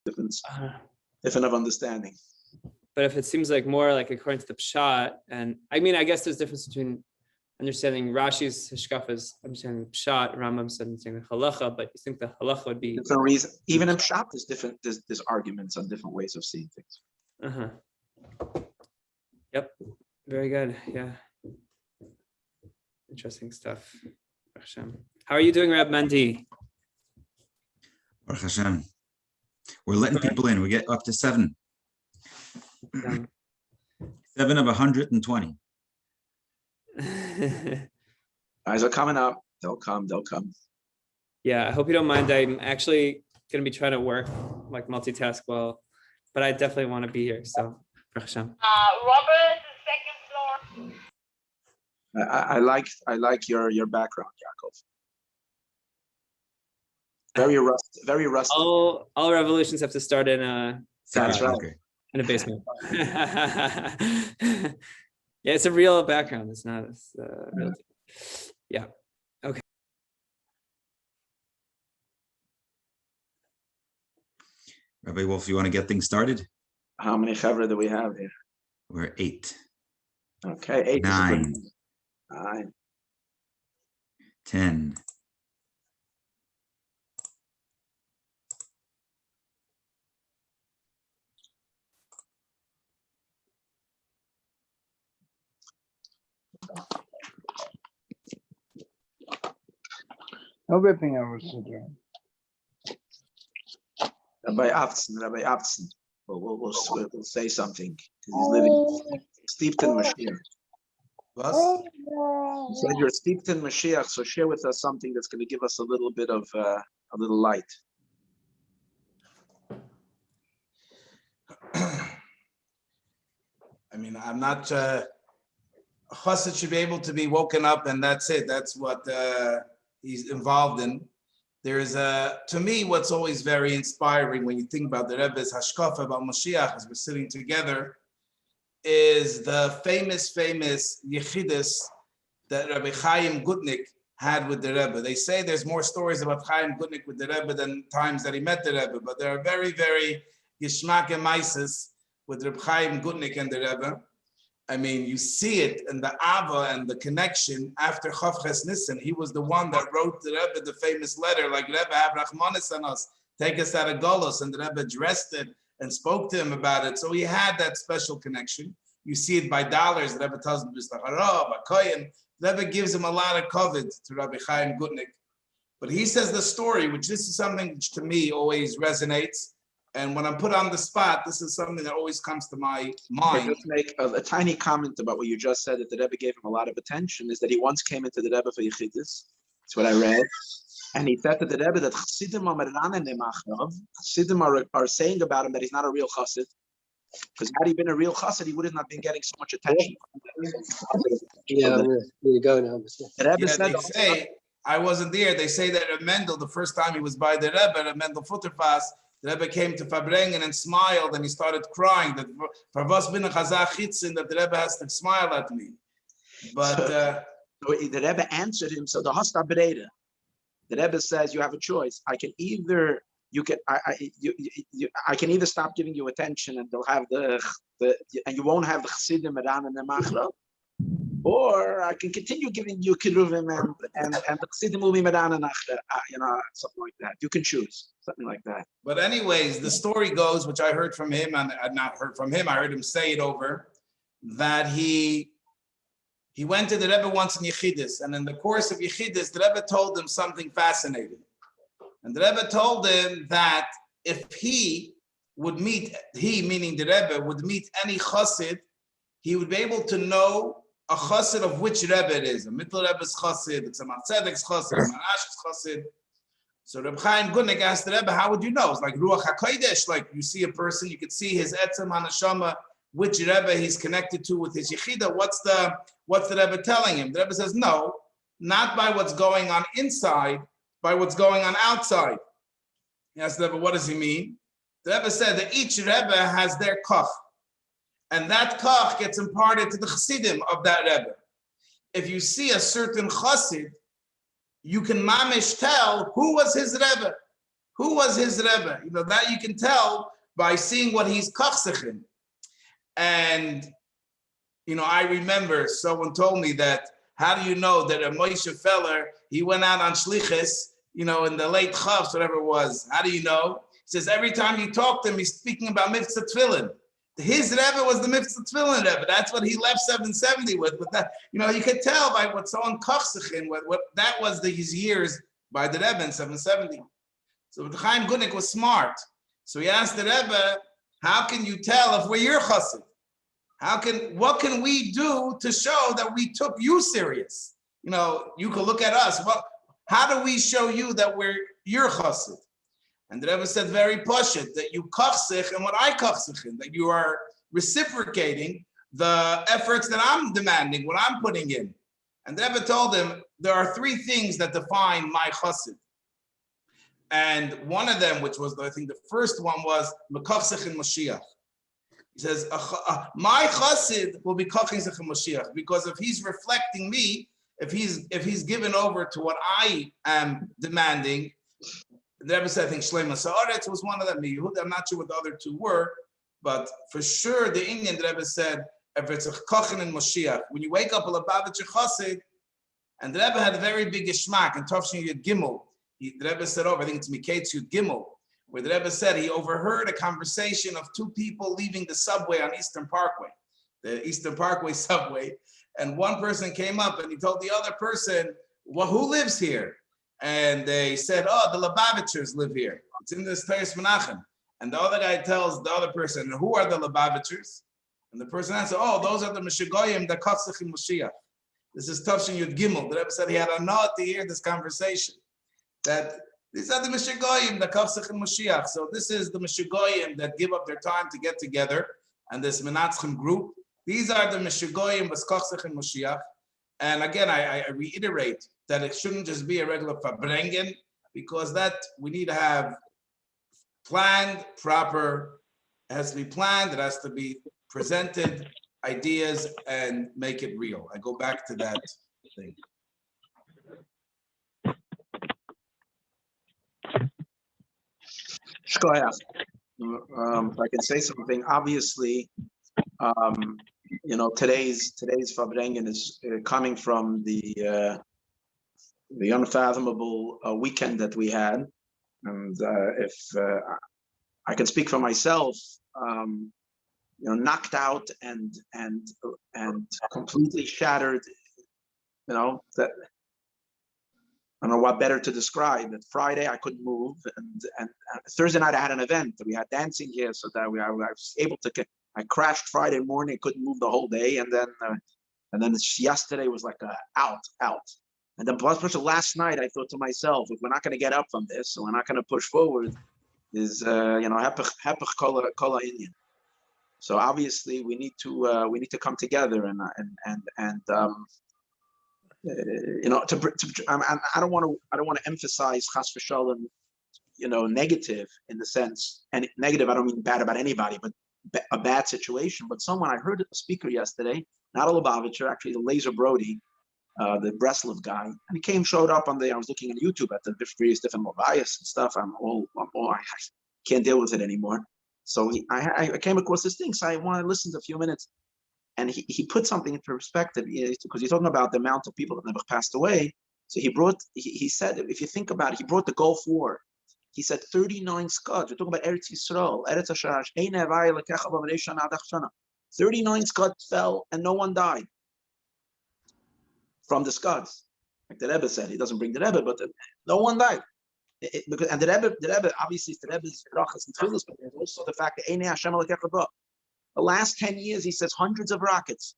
different of understanding. But if it seems like more like according to the pshat, and I mean, I guess there's a difference between understanding Rashi's hashkafas, understanding the pshat, Rambam's understanding the halacha, but you think the halacha would be different reason. Even in pshat, there's different. There's arguments on different ways of seeing things. Yep. Very good. Yeah. Interesting stuff. How are you doing, Rab Mandi? Baruch Hashem. We're letting people in. We get up to 7. 7 of 120. Guys are coming up. They'll come. Yeah, I hope you don't mind. I'm actually going to be trying to work, like multitask well, but I definitely want to be here. So, Baruch Hashem. Robert, the second floor. I like your background, Yaakov. Very rusty. All revolutions have to start in a in a basement. Yeah, it's a real background. It's not. It's real. Yeah. Okay. Rabbi Wolf, you want to get things started? How many chavra do we have here? We're 8. Okay, 8. 9. 9. 10. No whipping over children. Rabbi Afton. We'll say something. He's living steeped in Mashiach. What? You said you're steeped in Mashiach, so share with us something that's going to give us a little bit of a little light. I mean, I'm not. A chassid should be able to be woken up, and that's it. That's what he's involved in. There is to me, what's always very inspiring when you think about the Rebbe's hashkafa about Mashiach as we're sitting together, is the famous Yiddishe that Rabbi Chaim Gutnick had with the Rebbe. They say there's more stories about Chaim Gutnick with the Rebbe than times that he met the Rebbe, but there are very, very Yishmak and Maises with Rabbi Chaim Gutnick and the Rebbe. I mean, you see it in the Ava and the connection after Chof Ches Nissen. He was the one that wrote the Rebbe the famous letter, like Rebbe, have Rachmanis on us, take us out of Golos, and the Rebbe addressed it and spoke to him about it. So he had that special connection. You see it by dollars. The Rebbe tells him, the Rebbe gives him a lot of covet to Rabbi Chaim Gutnick. But he says the story, which this is something which to me always resonates. And when I'm put on the spot, this is something that always comes to my mind. Just make a tiny comment about what you just said, that the Rebbe gave him a lot of attention, is that he once came into the Rebbe for Yichidus. That's what I read. And he said to the Rebbe that Chassidim are saying about him that he's not a real Chassid. Because had he been a real Chassid, he would have not been getting so much attention. Yeah, I'm going to go now. The Rebbe Yeah, said, they say, I wasn't there. They say that Reb Mendel, the first time he was by the Rebbe, Reb Mendel Futterfass, the Rebbe came to Fabrengen and smiled, and he started crying. That for was bin a chazach chitzin, that the Rebbe has to smile at me. But so the Rebbe answered him. So the Hasta Breda, the Rebbe says you have a choice. I can either I can either stop giving you attention, and they'll have the and you won't have the Chassidim Meran and the Machra, or I can continue giving you Kiruvim and the Chassidim will be Meran and something like that. You can choose something like that. But anyways, the story goes, which I heard from him, and I'd not heard from him, I heard him say it over, that he went to the Rebbe once in Yichidus, and in the course of Yichidus, the Rebbe told him something fascinating. And the Rebbe told him that if he would meet, he meaning the Rebbe, would meet any chassid, he would be able to know a chassid of which Rebbe it is. A Mittel Rebbe's chassid, it's a Tzedek's chassid, a Menash's chassid. So Reb Chaim Gutnick asked the Rebbe, how would you know? It's like Ruach HaKodesh, like you see a person, you could see his etzem hanashama, which Rebbe he's connected to with his Yechida. What's the Rebbe telling him? The Rebbe says, no, not by what's going on inside, by what's going on outside. He asked the Rebbe, what does he mean? The Rebbe said that each Rebbe has their koch, and that koch gets imparted to the chassidim of that Rebbe. If you see a certain chassid, you can mamish tell who was his Rebbe, Who was his Rebbe? That you can tell by seeing what he's kachsechin. And, I remember someone told me that, how do you know that a Moshe Feller, he went out on Shlichus, in the late Chof, whatever it was. How do you know? He says, every time you talk to him, he's speaking about Mitzvah Tefillin. His Rebbe was the Mitzvah Tefillin Rebbe. That's what he left 770 with. But that, you could tell by what someone kachsechin, what that was these years by the Rebbe in 770. So the Chaim Gutnick was smart. So he asked the Rebbe, how can you tell if we're your chassid? What can we do to show that we took you serious? You can look at us. How do we show you that we're your chassid? And the Rebbe said very pashut, that you kachsich and what I kachsichin, that you are reciprocating the efforts that I'm demanding, what I'm putting in. And the Rebbe told him, there are three things that define my chassid. And one of them, which was, I think the first one was Mekachsich in Mashiach. He says, my chassid will be Kachsich in Mashiach, because if he's reflecting me, if he's given over to what I am demanding, the Rebbe said, I think Shleima Sa'aretz was one of them. I'm not sure what the other two were, but for sure the Indian, the Rebbe said, if it's a Kachin in Mashiach, when you wake up a Lubavitcher chassid, and the Rebbe had a very big geschmack, and Tavshin Yud Gimel, the Rebbe said over, I think it's Miketz Yud Gimel, where the Rebbe said he overheard a conversation of two people leaving the subway on Eastern Parkway, the Eastern Parkway subway, and one person came up and he told the other person, well, who lives here? And they said, oh, the Lubavitchers live here. It's in this Teres Menachem. And the other guy tells the other person, who are the Lubavitchers? And the person answered, oh, those are the Meshigoyim, the Katzach in Mashiach. This is Tavshin Yud Gimel. The Rebbe said he had a nod to hear this conversation. That these are the Meshigoyim, the Katzach in Mashiach. So this is the Meshigoyim that give up their time to get together. And this Minatzchim group. These are the Meshigoyim, the Katzach in Mashiach. And again, I reiterate that it shouldn't just be a regular Fabrengen, because that we need to have planned, proper, it has to be planned, it has to be presented, ideas, and make it real. I go back to that thing. If I can say something, obviously, today's Fabrengen is coming from the unfathomable weekend that we had, and if I can speak for myself, knocked out and completely shattered. That I don't know what better to describe. That Friday I couldn't move, and Thursday night I had an event. We had dancing here, so that I was able to. I crashed Friday morning, couldn't move the whole day, and then yesterday was like out. And then plus last night I thought to myself, if we're not going to get up from this, so we're not going to push forward, is hepech kola Indian. So obviously we need to come together and I don't want to emphasize chas v'shalom, negative in the sense, and negative I don't mean bad about anybody, but a bad situation. But I heard a speaker yesterday, not a Lubavitcher, actually the Laser Brody, the Breslov guy, and he showed up I was looking on YouTube at the various different Levias and stuff. I can't deal with it anymore. So I came across this thing, so I want to listen to a few minutes. And he put something into perspective, because he's talking about the amount of people that never passed away. So he said, if you think about it, he brought the Gulf War. He said 39 Scuds. We're talking about Eretz Yisrael, Eretz Hashash, 39 Scuds fell and no one died from the Scuds. Like the Rebbe said, he doesn't bring the Rebbe, but no one died. And the Rebbe, obviously, it's the Rebbe's brachas and tefillos, but there's also the fact that the last 10 years, he says, hundreds of rockets.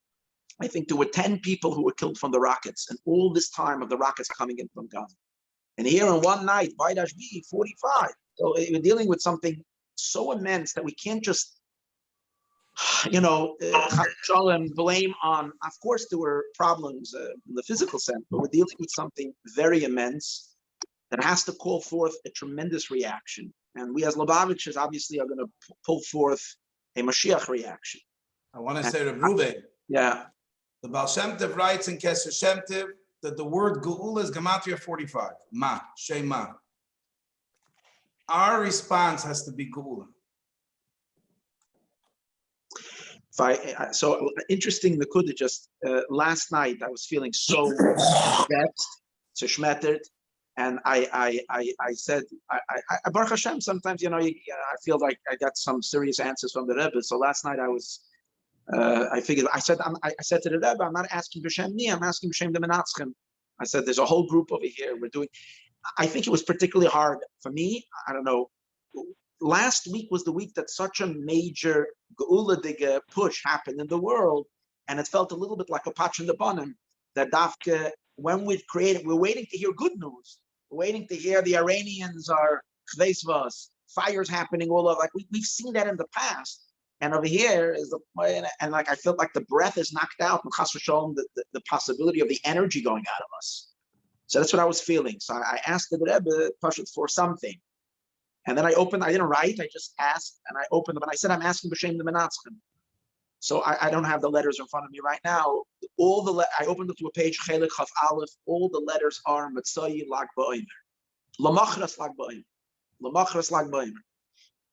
I think there were 10 people who were killed from the rockets, and all this time of the rockets coming in from Gaza. And here in one night, Vaidash B, 45. So we're dealing with something so immense that we can't just, blame on. Of course, there were problems in the physical sense, but we're dealing with something very immense that has to call forth a tremendous reaction. And we as Lubavitchers obviously are going to pull forth a Mashiach reaction. I want to say to Ruve, yeah, the Baal Shem Tov writes in Kesher Shem Tov that the word Geula is Gematria 45. Ma, Shema. our response has to be Geula. So interesting, the Kuda just last night I was feeling so vexed, so schmettered, and I said, I Baruch Hashem, sometimes I feel like I got some serious answers from the Rebbe. So last night I figured I said to the Rebbe, I'm not asking b'shem me, I'm asking b'shem the Minatzchim. I said there's a whole group over here. I think it was particularly hard for me. I don't know. Last week was the week that such a major Geula Diga push happened in the world, and it felt a little bit like a patch in the bottom. That Dafka, when we created, we're waiting to hear good news. We're waiting to hear the Iranians are chveisvas, fires happening all over. Like we've seen that in the past, and over here is like I felt like the breath is knocked out, and chas v'sholom, the possibility of the energy going out of us. So that's what I was feeling. So I asked the Rebbe Pashut for something. And then I didn't write, I just asked, and I opened them, and I said, I'm asking b'shem the Minatzchim. So I don't have the letters in front of me right now. I opened it to a page, Chelik Chof Aleph, all the letters are Mitzayi Lag Ba'omer. Lamachras Lag Ba'omer. Lamachras Lag Ba'omer.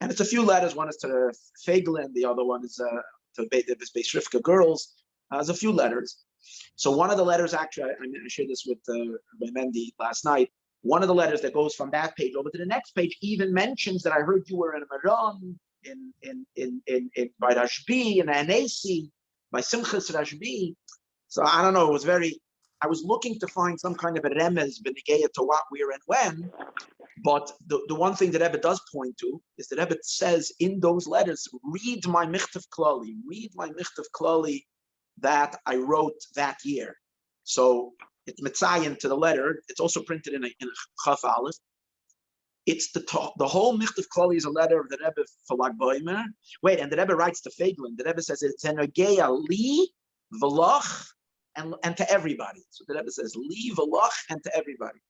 And it's a few letters, one is to the Feglin, the other one is to the Beis Rivka girls. There's a few letters. So one of the letters, actually, I shared this with Rabbi Mendy last night. One of the letters that goes from that page over to the next page even mentions that I heard you were in Maran, by Rashbi, in Anesi, by Simchas Rashbi. So I don't know, I was looking to find some kind of a remez b'negeya to what, where, and when. But the one thing that Rebbe does point to is that Rebbe says in those letters, read my Michtav Klali that I wrote that year. So it's mitzayin to the letter. It's also printed in a Chof Aleph. It's the whole Michtav Klali is a letter of the Rebbe for Lag Ba'omer. Wait, and the Rebbe writes to Feglin. The Rebbe says it's enegeya li v'loch and to everybody. So the Rebbe says li v'loch and to everybody.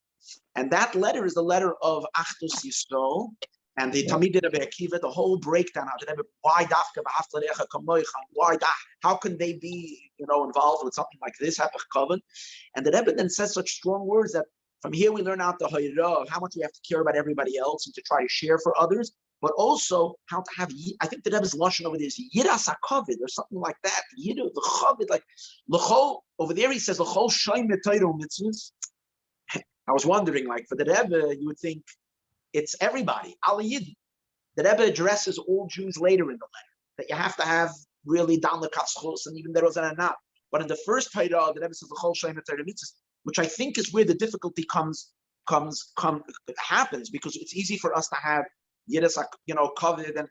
And that letter is the letter of Achdus Yisrael and the Talmidei Rebbe Akiva, the whole breakdown of the Rebbe, why dafka b'hafta lecha kamoichan, how can they be, involved with something like this, hapach kavan? And the Rebbe then says such strong words that from here we learn out the hayra of how much we have to care about everybody else and to try to share for others, but also how to have, I think the Rebbe's lashon over there is yiras hakavid or something like that. Yidu, the chavid, like l'chol, over there he says l'chol shoym mitayro mitzvahs. I was wondering, like for the Rebbe, you would think it's everybody, Ala Yidin. The Rebbe addresses all Jews later in the letter, that you have to have really dan l'katzchus, and even there was an anat. But in the first Torah, the Rebbe says l'chol shoym mitayro mitzvahs, which I think is where the difficulty happens, because it's easy for us to have Yiddishe, covered, and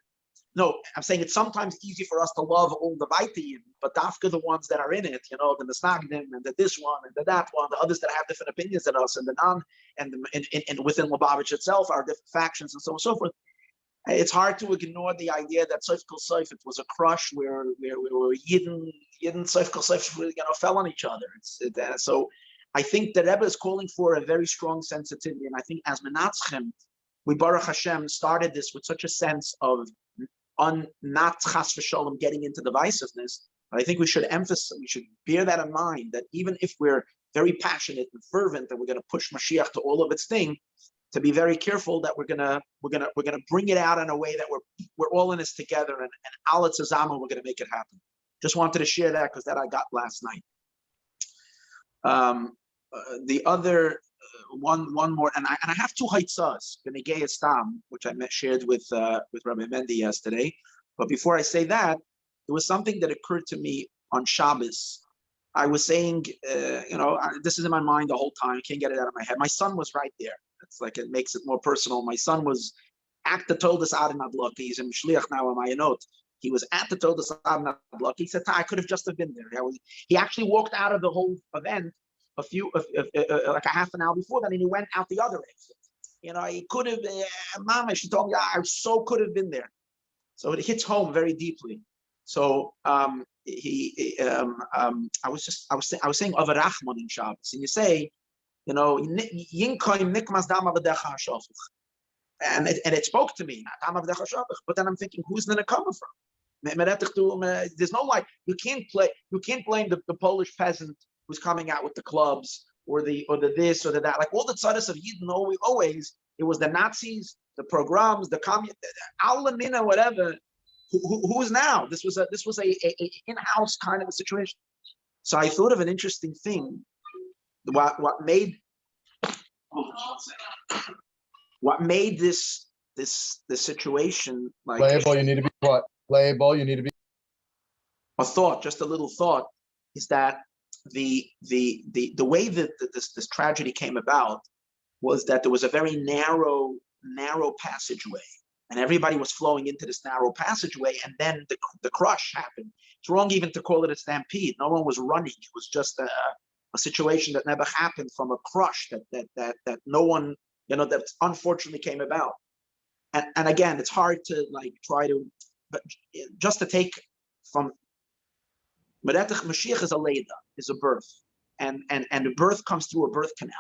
no, I'm saying it's sometimes easy for us to love all the Vaitiyim, but dafka the ones that are in it, the Misnagdim and the this one and the that one, the others that have different opinions than us, and the non, and within Lubavitch itself are different factions and so on and so forth. It's hard to ignore the idea that Sof Kol Sof, it was a crush where Yidden Sof Kol Sof fell on each other. So I think the Rebbe is calling for a very strong sensitivity, and I think as Minatzchim, we Baruch Hashem started this with such a sense of not chas v'sholem getting into divisiveness. But I think we should bear that in mind, that even if we're very passionate and fervent that we're going to push Mashiach to all of its thing, to be very careful that we're gonna bring it out in a way that we're all in this together, and al tzazama, we're gonna make it happen. Just wanted to share that because that I got last night. The other one more, and I have two haitzas, B'negei Stam, which I shared with Rabbi Mendy yesterday. But before I say that, there was something that occurred to me on Shabbos. I was saying, this is in my mind the whole time. I can't get it out of my head. My son was right there. It's like it makes it more personal. My son was at the Toldas Adonai block. He's in Shliach now in Mayanot. He was at the Toldas Adonai block. He said, I could have just been there. He actually walked out of the whole event like a half an hour before that, and he went out the other exit. He could have, Mama, she told me, I so could have been there. So it hits home very deeply. So I was saying Avarachman in Shabbos, and you say, Yinkoim nikmas dam avadecha hashofich, and it spoke to me, dam avadecha hashofich. But then I'm thinking, who's going to come from? There's no like, you can't blame the Polish peasant who's coming out with the clubs or the this or the that. Like all the tzaddas of Yidden always It was the Nazis, the pogroms, the communists, Al-Mina, whatever. Who's now? This was a in-house kind of a situation. So I thought of an interesting thing. What made this situation like Label, you need to be quiet. Label, you need to be. a thought, just a little thought, is that the way that this tragedy came about was that there was a very narrow passageway, and everybody was flowing into this narrow passageway, and then the crush happened. It's wrong even to call it a stampede. No one was running. It was just a situation that never happened from a crush that no one, that unfortunately came about. And again, it's hard to like try to, but just to take from Meretach Mashiach is a Leida, is a birth, and the birth comes through a birth canal.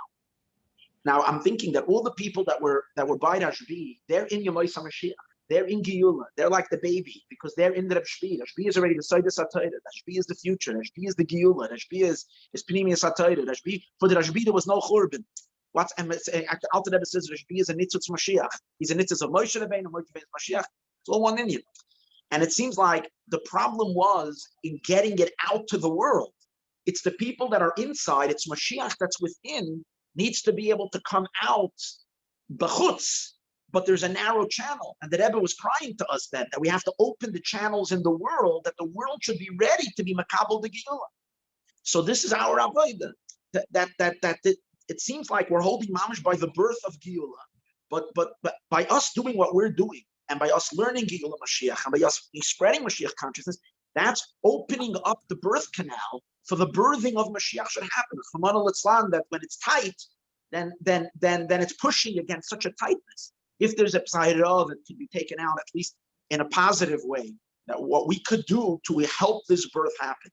Now I'm thinking that all the people that were by Rashbi, they're in Yemois HaMashiach, they're in Geula, they're like the baby because they're in the Rashbi. Rashbi is already the Seides HaTorah. Rashbi is the future. Rashbi is the Geula. Rashbi is Pnimius HaTorah. Rashbi, for the Rashbi there was no Churban. What's Alter Rebbe says Rashbi is a Nitzutz Mashiach. He's a Nitzutz of Moshe Rabbeinu, Moshe Rabbeinu's Mashiach. It's all one Indian. And it seems like the problem was in getting it out to the world. It's the people that are inside. It's Mashiach that's within needs to be able to come out b'chutz. But there's a narrow channel, and the Rebbe was crying to us then that we have to open the channels in the world, that the world should be ready to be makabel the Geula. So this is our avodah. It seems like we're holding mamash by the birth of Geula, but by us doing what we're doing, and by us learning Geula Mashiach, and by us spreading Mashiach consciousness, that's opening up the birth canal for the birthing of Mashiach should happen. That when it's tight, then it's pushing against such a tightness. If there's a psaira that can be taken out, at least in a positive way, that what we could do to help this birth happen.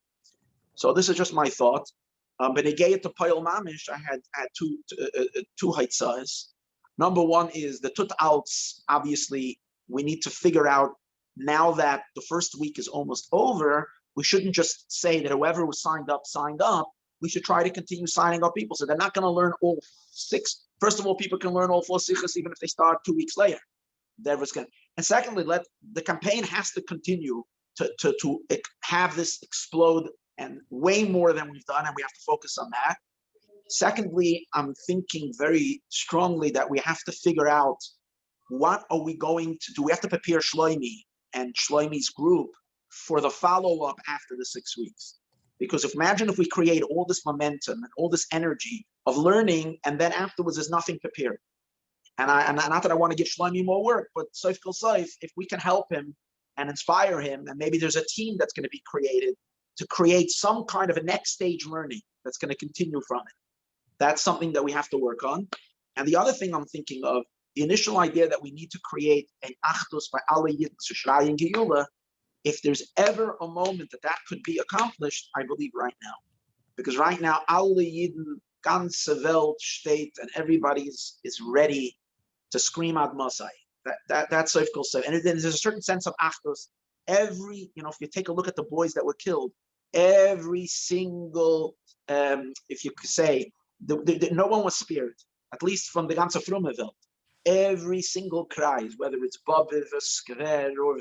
So this is just my thought. But again, to Payal Mamish, I had two haitzahs. Number one is the tut outs. Obviously, we need to figure out now that the first week is almost over. We shouldn't just say that whoever was signed up. We should try to continue signing up people. So they're not going to learn all 6. First of all, people can learn all 4 sichos even if they start 2 weeks later. And secondly, the campaign has to continue to have this explode, and way more than we've done, and we have to focus on that. Secondly, I'm thinking very strongly that we have to figure out what are we going to do. We have to prepare Shloimi and Shloimi's group for the follow-up after the 6 weeks. Because imagine if we create all this momentum and all this energy of learning, and then afterwards there's nothing prepared. And not that I want to give Shlomi more work, but Soif Kol Soif, if we can help him and inspire him, and maybe there's a team that's going to be created to create some kind of a next stage learning that's going to continue from it. That's something that we have to work on. And the other thing I'm thinking of, the initial idea that we need to create an achdus by alle Yiddishe and Geula. If there's ever a moment that could be accomplished, I believe right now. Because right now, alle Yidden, ganze Welt steht, and everybody is ready to scream ad Masai. That's Soif Kol Soif. And there's a certain sense of achdus. If you take a look at the boys that were killed, every single, if you could say, no one was spared, at least from the ganze Frumme Welt. Every single cries, whether it's Babiv, Skver, or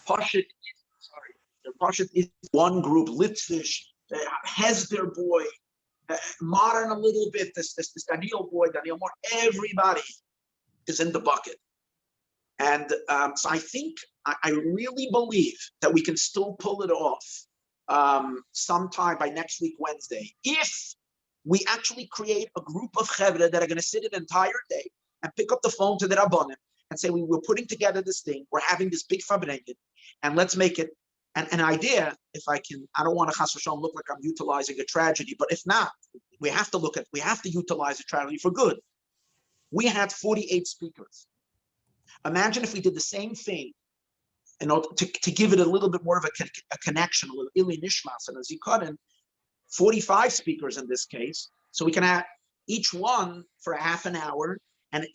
Pashit is one group, Litvish, Hesder boy, modern a little bit, this Daniel boy, Daniel Moore, everybody is in the bucket. And so I think, I really believe that we can still pull it off sometime by next week, Wednesday, if we actually create a group of chevra that are going to sit an entire day and pick up the phone to the Rabbanim and say, we're putting together this thing, we're having this big fabrengen, and let's make it an idea. If I can, I don't want to chas v'shalom look like I'm utilizing a tragedy, but if not, we have to utilize a tragedy for good. We had 48 speakers. Imagine if we did the same thing, to give it a little bit more of a connection, a little ili nishmas and a zikaron, 45 speakers in this case. So we can have each one for a half an hour, and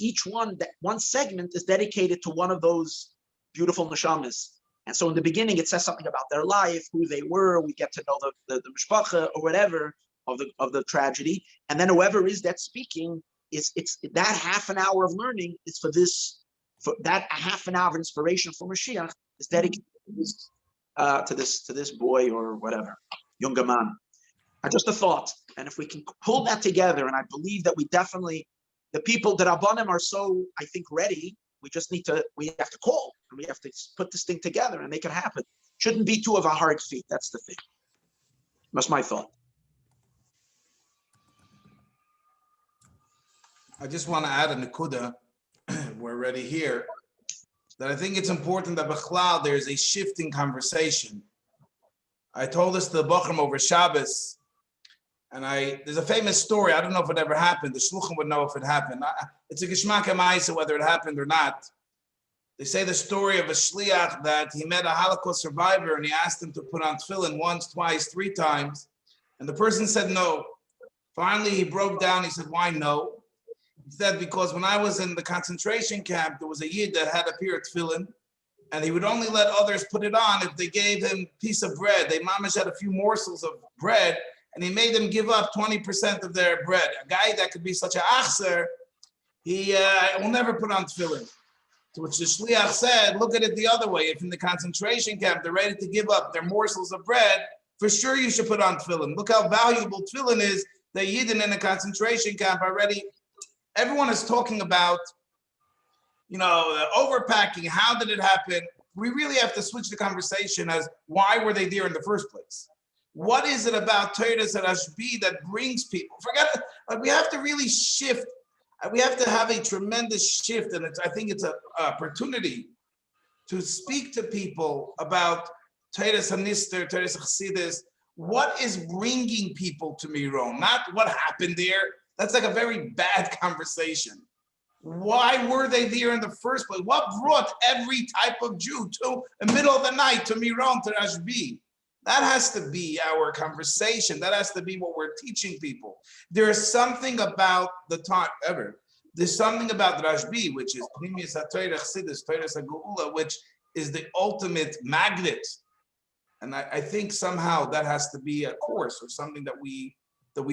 one segment is dedicated to one of those beautiful neshamas. And so in the beginning, it says something about their life, who they were. We get to know the mishpacha or whatever. the tragedy, and then whoever is that speaking it's that half an hour of learning is for that half an hour of inspiration for Mashiach is dedicated to this boy or whatever younger man. Just a thought, and if we can pull that together, and I believe that we definitely, the people that Rabbanim are so, I think, ready. We have to call, and we have to put this thing together and make it happen. Shouldn't be too of a hard feat. That's the thing. That's my thought. I just want to add a nekuda. We're already here. That I think it's important that b'chlal there's a shift in conversation. I told this to the Bochum over Shabbos, and there's a famous story. I don't know if it ever happened. The shluchim would know if it happened. It's a geshmak ha'maisa whether it happened or not. They say the story of a shliach that he met a Holocaust survivor and he asked him to put on tefillin once, twice, 3 times, and the person said no. Finally, he broke down. He said, "Why no?" He said, "Because when I was in the concentration camp, there was a yid that had a pair of tefillin, and he would only let others put it on if they gave him a piece of bread. They mamish had a few morsels of bread, and he made them give up 20% of their bread. A guy that could be such a achzer, he will never put on tefillin." To which the shliach said, "Look at it the other way. If in the concentration camp they're ready to give up their morsels of bread, for sure you should put on tefillin. Look how valuable tefillin is. The yidden in a concentration camp already." Everyone is talking about, the overpacking. How did it happen? We really have to switch the conversation as why were they there in the first place? What is it about Toras HaRashbi that brings people? We have to really shift. We have to have a tremendous shift, and I think it's an opportunity to speak to people about Toras HaNister, Toras HaChassidus. What is bringing people to Miron? Not what happened there. That's like a very bad conversation. Why were they there in the first place? What brought every type of Jew to the middle of the night to Miron, to Rashbi? That has to be our conversation. That has to be what we're teaching people. There is something about the time ever. There's something about Rashbi, which is Pnimius HaTorah Chassidus, Toras HaGeula, which is the ultimate magnet. And I think somehow that has to be a course or something that we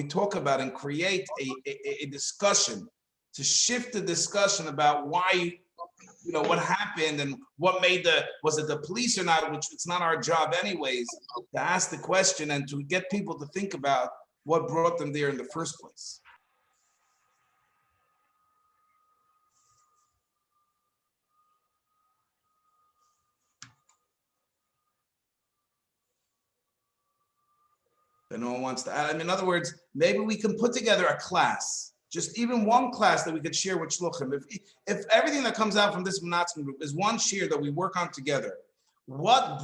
talk about and create a discussion, to shift the discussion about why, what happened and what made was it the police or not, which it's not our job anyways, to ask the question and to get people to think about what brought them there in the first place. That no one wants to add. In other words, maybe we can put together a class, just even one class that we could share with shluchim. If everything that comes out from this Minatzchim group is one share that we work on together, what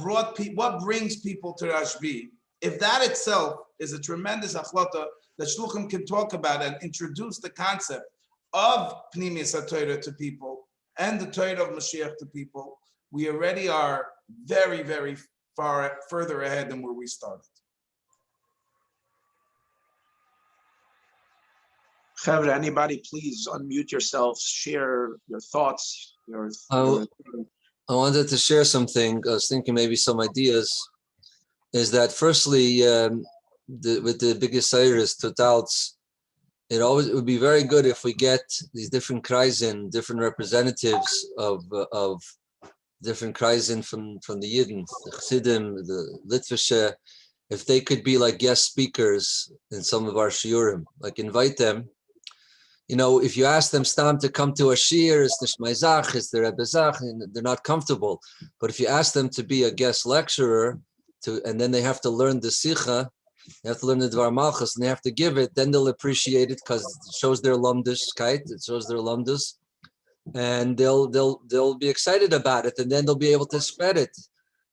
brings people to Rashbi? If that itself is a tremendous achlata that shluchim can talk about and introduce the concept of Pnimius HaTorah to people and the Torah of Mashiach to people, we already are very, very further ahead than where we started. Chavre, anybody, please unmute yourselves, share your thoughts. I wanted to share something. I was thinking maybe some ideas. Is that firstly, with the biggest Cyrus totals, it would be very good if we get these different kreisen, different representatives of different kreisen from the Yidden, the Chassidim, the Litvische, if they could be like guest speakers in some of our shiurim, like invite them. If you ask them stam to come to a shiur, it's nishmai it's the Rebbe zach, and they're not comfortable. But if you ask them to be a guest lecturer, and then they have to learn the sicha, they have to learn the dvar malchus, and they have to give it, then they'll appreciate it because it shows their lumdishkeit, it shows their lumdus, and they'll be excited about it, and then they'll be able to spread it.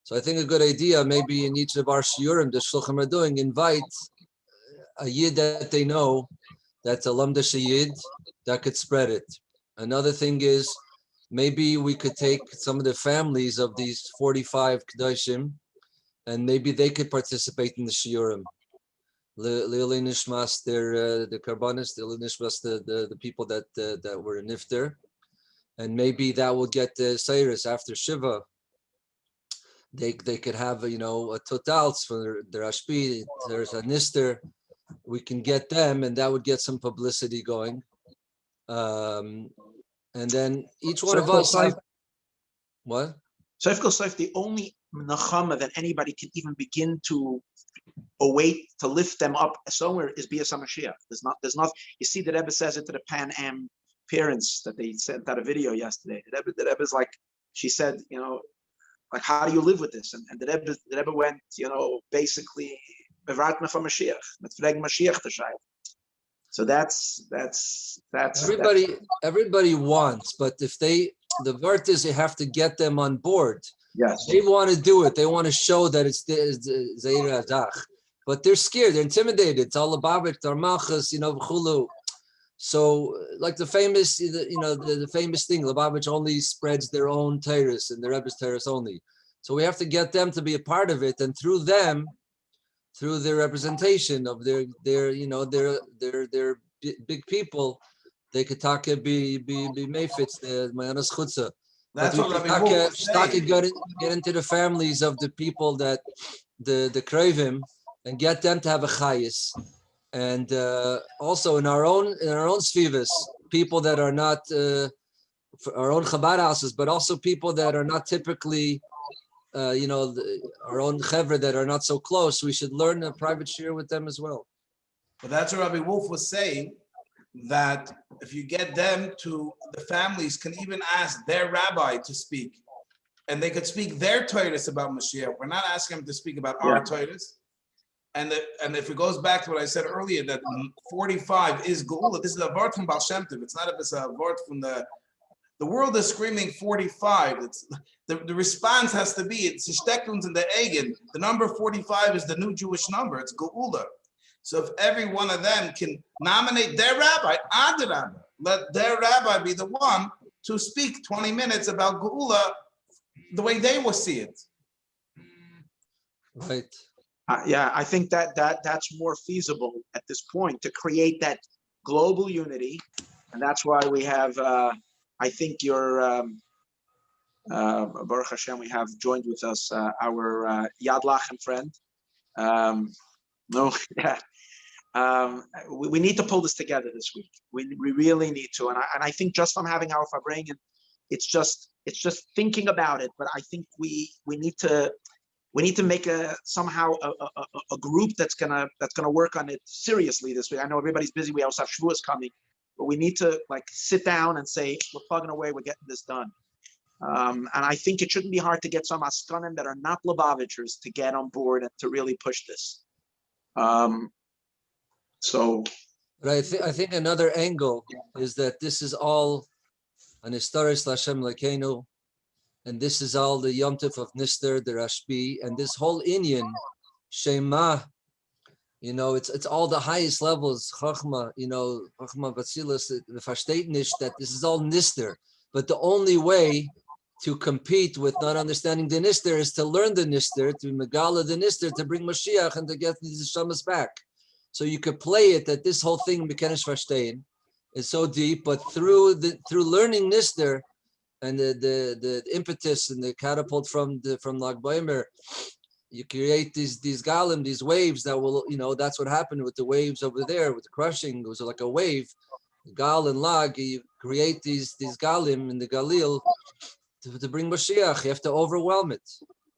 So I think a good idea, maybe in each of our shiurim, the shulchan are doing, invite a yid that they know, that's a lumdish yid, that could spread it. Another thing is, maybe we could take some of the families of these 45 kedoshim, and maybe they could participate in the shiurim. Le'ilei nishmas, the karbanis, le'ilei nishmas, the people that were in Nifter, and maybe that would get the Cyrus after Shiva. They could have a totals for the Rashbi. There's a Nister, we can get them, and that would get some publicity going. And then each one of us have, what? So if the only nachama that anybody can even begin to await to lift them up somewhere is Bias HaMashiach. There's not. You see, the Rebbe says it to the Pan Am parents that they sent out a video yesterday. The Rebbe's like, she said, like, how do you live with this? And the Rebbe went, basically, bevart me from Mashiach, mit frag Mashiach to schreiben. So that's everybody wants, but if the word is you have to get them on board. Yes. They want to do it. They want to show that it's Zeir Adach, but they're scared. They're intimidated. It's all about it. Malchus, v'chulu. So, like the famous, the famous thing, Lubavitch only spreads their own terrace and the Rebbe's terrace only. So we have to get them to be a part of it, and through them, through their representation of their big people, they could be mefitz the mayanas chutza. That's But what we Rabbi Wolf was get into the families of the people that the krovim, and get them to have a chayis. And also in our own svivas, people that are not our own Chabad houses, but also people that are not typically, our own chevra that are not so close. We should learn a private share with them as well. But that's what Rabbi Wolf was saying, that if you get them to, the families can even ask their rabbi to speak, and they could speak their Torahs about Mashiach. We're not asking them to speak about our Torahs. And if it goes back to what I said earlier, that 45 is Geula, this is a word from Baal Shem Tov. It's not if it's a word from the world is screaming 45. It's the response has to be, it's Shteklun's in the Egen. The number 45 is the new Jewish number. It's Geula. So if every one of them can nominate their rabbi, the rabbi, let their rabbi be the one to speak 20 minutes about Geula the way they will see it. Right. I think that's more feasible at this point to create that global unity, and that's why we have. I think your Baruch Hashem, we have joined with us our Yad Lachem friend. We need to pull this together this week. We really need to, and I think just from having our Fabrengen, it's just thinking about it. But I think we need to make somehow a group that's gonna work on it seriously this week. I know everybody's busy. We also have Shavuos coming, but we need to sit down and say, we're plugging away, we're getting this done. And I think it shouldn't be hard to get some Askanim that are not Lubavitchers to get on board and to really push this. But I think another angle is that this is all an Istaris Lashem Lekenu, and this is all the Yom Tov of Nister, the Rashbi, and this whole Inyan, Shema, it's all the highest levels, Chachma, Chachma Batzilus, the Verständnis, that this is all Nister. But the only way to compete with not understanding the Nister is to learn the Nister, to Megala the Nister, to bring Mashiach and to get the Shamas back. So you could play it that this whole thing, Mekanish Verstehen, is so deep, but through learning Nister, and the impetus and the catapult from Lag Baimer, you create these galim, these waves that will, that's what happened with the waves over there, with the crushing. It was like a wave, Gal and Lag. You create these galim in the Galil to bring Mashiach. You have to overwhelm it,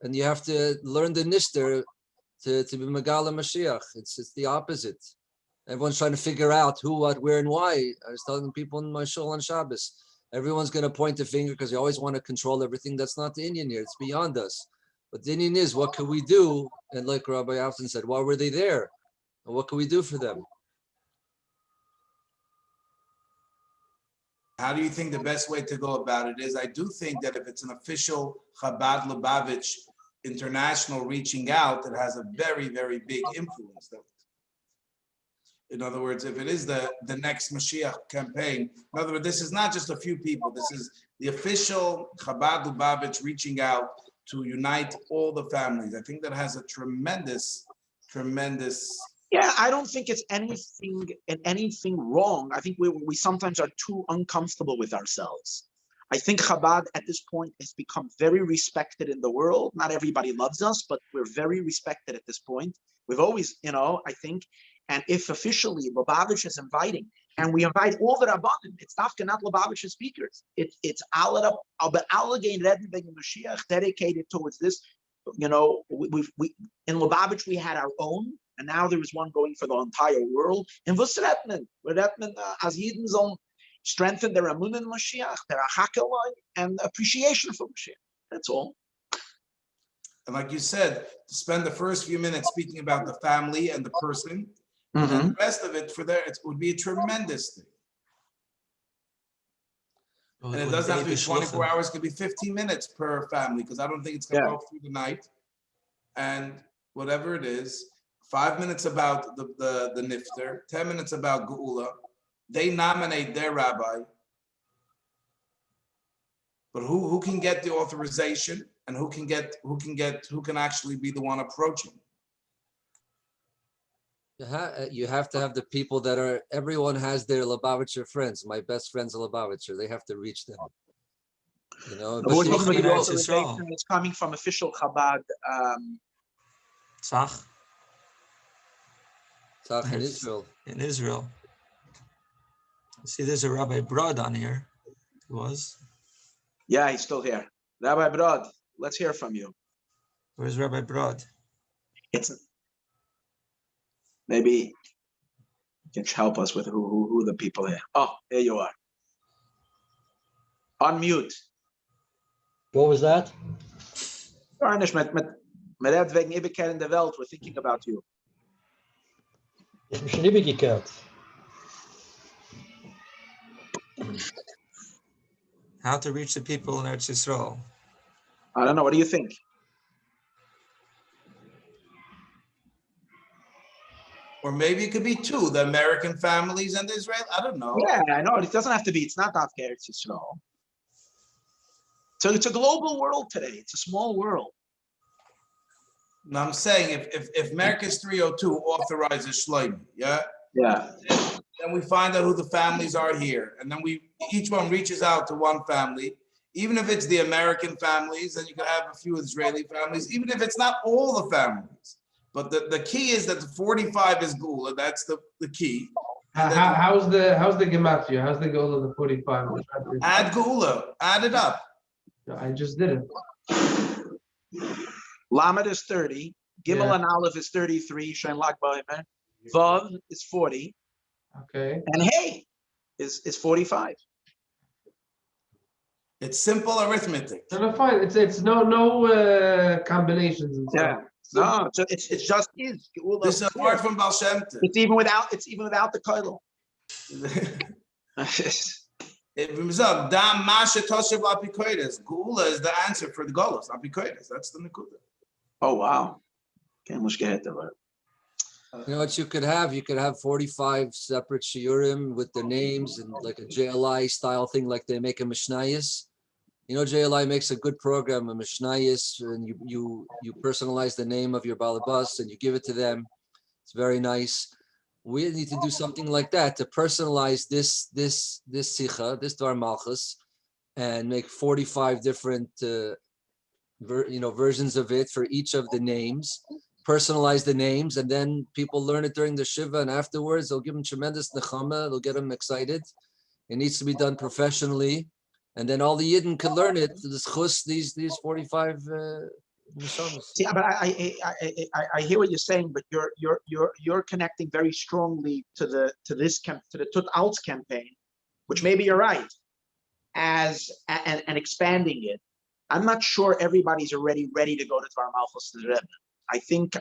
and you have to learn the Nister to be Megala Mashiach. It's the opposite. Everyone's trying to figure out who, what, where, and why. I was telling people in my shul on Shabbos, everyone's going to point a finger because you always want to control everything. That's not the Indian here. It's beyond us. But the Indian is, what can we do? And like Rabbi Afton said, why were they there? And what can we do for them? How do you think the best way to go about it is? I do think that if it's an official Chabad Lubavitch international reaching out, it has a very, very big influence. In other words, if it is the next Mashiach campaign, in other words, this is not just a few people. This is the official Chabad Lubavitch reaching out to unite all the families. I think that has a tremendous. Yeah, I don't think it's anything wrong. I think we sometimes are too uncomfortable with ourselves. I think Chabad at this point has become very respected in the world. Not everybody loves us, but we're very respected at this point. We've always, I think. And if officially Lubavitch is inviting, and we invite all the Rabbanim, it's not Lubavitch speakers. It's Allegain Redenwegen Mashiach dedicated towards this. You know, we in Lubavitch we had our own, and now there is one going for the entire world. And was Redman, as Yidden zone strengthen their Amun in Mashiach, their Hakelai, and appreciation for Mashiach. That's all. And like you said, to spend the first few minutes speaking about the family and the person, and the rest of it it would be a tremendous thing. And it doesn't have to be 24 hours, it could be 15 minutes per family, because I don't think it's going to go through the night. And whatever it is, 5 minutes about the nifter, 10 minutes about Geula. They nominate their rabbi. But who can get the authorization, and who can actually be the one approaching? You have to have the people that are, everyone has their Lubavitcher friends. My best friend's a Lubavitcher. They have to reach them. You know, But the authorization is coming from official Chabad. Tzach in Israel. In Israel. See, there's a Rabbi Brod on here. He was. Yeah, he's still here. Rabbi Brod, let's hear from you. Where's Rabbi Brod? Maybe you can help us with who the people are. Oh, here you are. Unmute. What was that? Garnish, met wegen Ewigkeit in der Welt. We're thinking about you. Ich bin schon ewig gekehrt. How to reach the people in Eretz Yisrael. I don't know. What do you think? Or maybe it could be two, the American families and the Israel. I don't know. Yeah, I know. It doesn't have to be. It's not Dafka Eretz Yisrael. So it's a global world today. It's a small world. No, I'm saying if Merkez 302 authorizes Shlomi, yeah, then we find out who the families are here, and then each one reaches out to one family, even if it's the American families, and you can have a few Israeli families, even if it's not all the families. But the key is that the 45 is Geula. That's the key. How's the gematria? How's the Geula of the 45? Add Geula. Add it up. I just did it. Lamed is 30. Gimel and Aleph is 33. Shein Lag Ba'omer. Vav is 40. Okay. And Hey is 45. It's simple arithmetic. No, fine. It's no combinations and stuff. No, it's just is. This is apart from Baal Shem Tov. It's even without the koilel. Geula is the answer for the Golos, apikoides. That's the Nekuda. Oh wow. You know what you could have? You could have 45 separate shiurim with their names and like a JLI style thing, like they make a Mishnayos. You know, JLI makes a good program, a Mishnayos, and you personalize the name of your balabas and you give it to them. It's very nice. We need to do something like that to personalize this sicha, this Dvar Malchus, and make 45 different versions of it for each of the names. Personalize the names, and then people learn it during the Shiva, and afterwards they'll give them tremendous nechama, they'll get them excited. It needs to be done professionally, and then all the Yidden can learn it. These 45 Yeah, but I hear what you're saying, but you're connecting very strongly to the Tut Alts campaign, which maybe you're right, and expanding it. I'm not sure everybody's already ready to go to Dvar Malchus to the Rebbe. I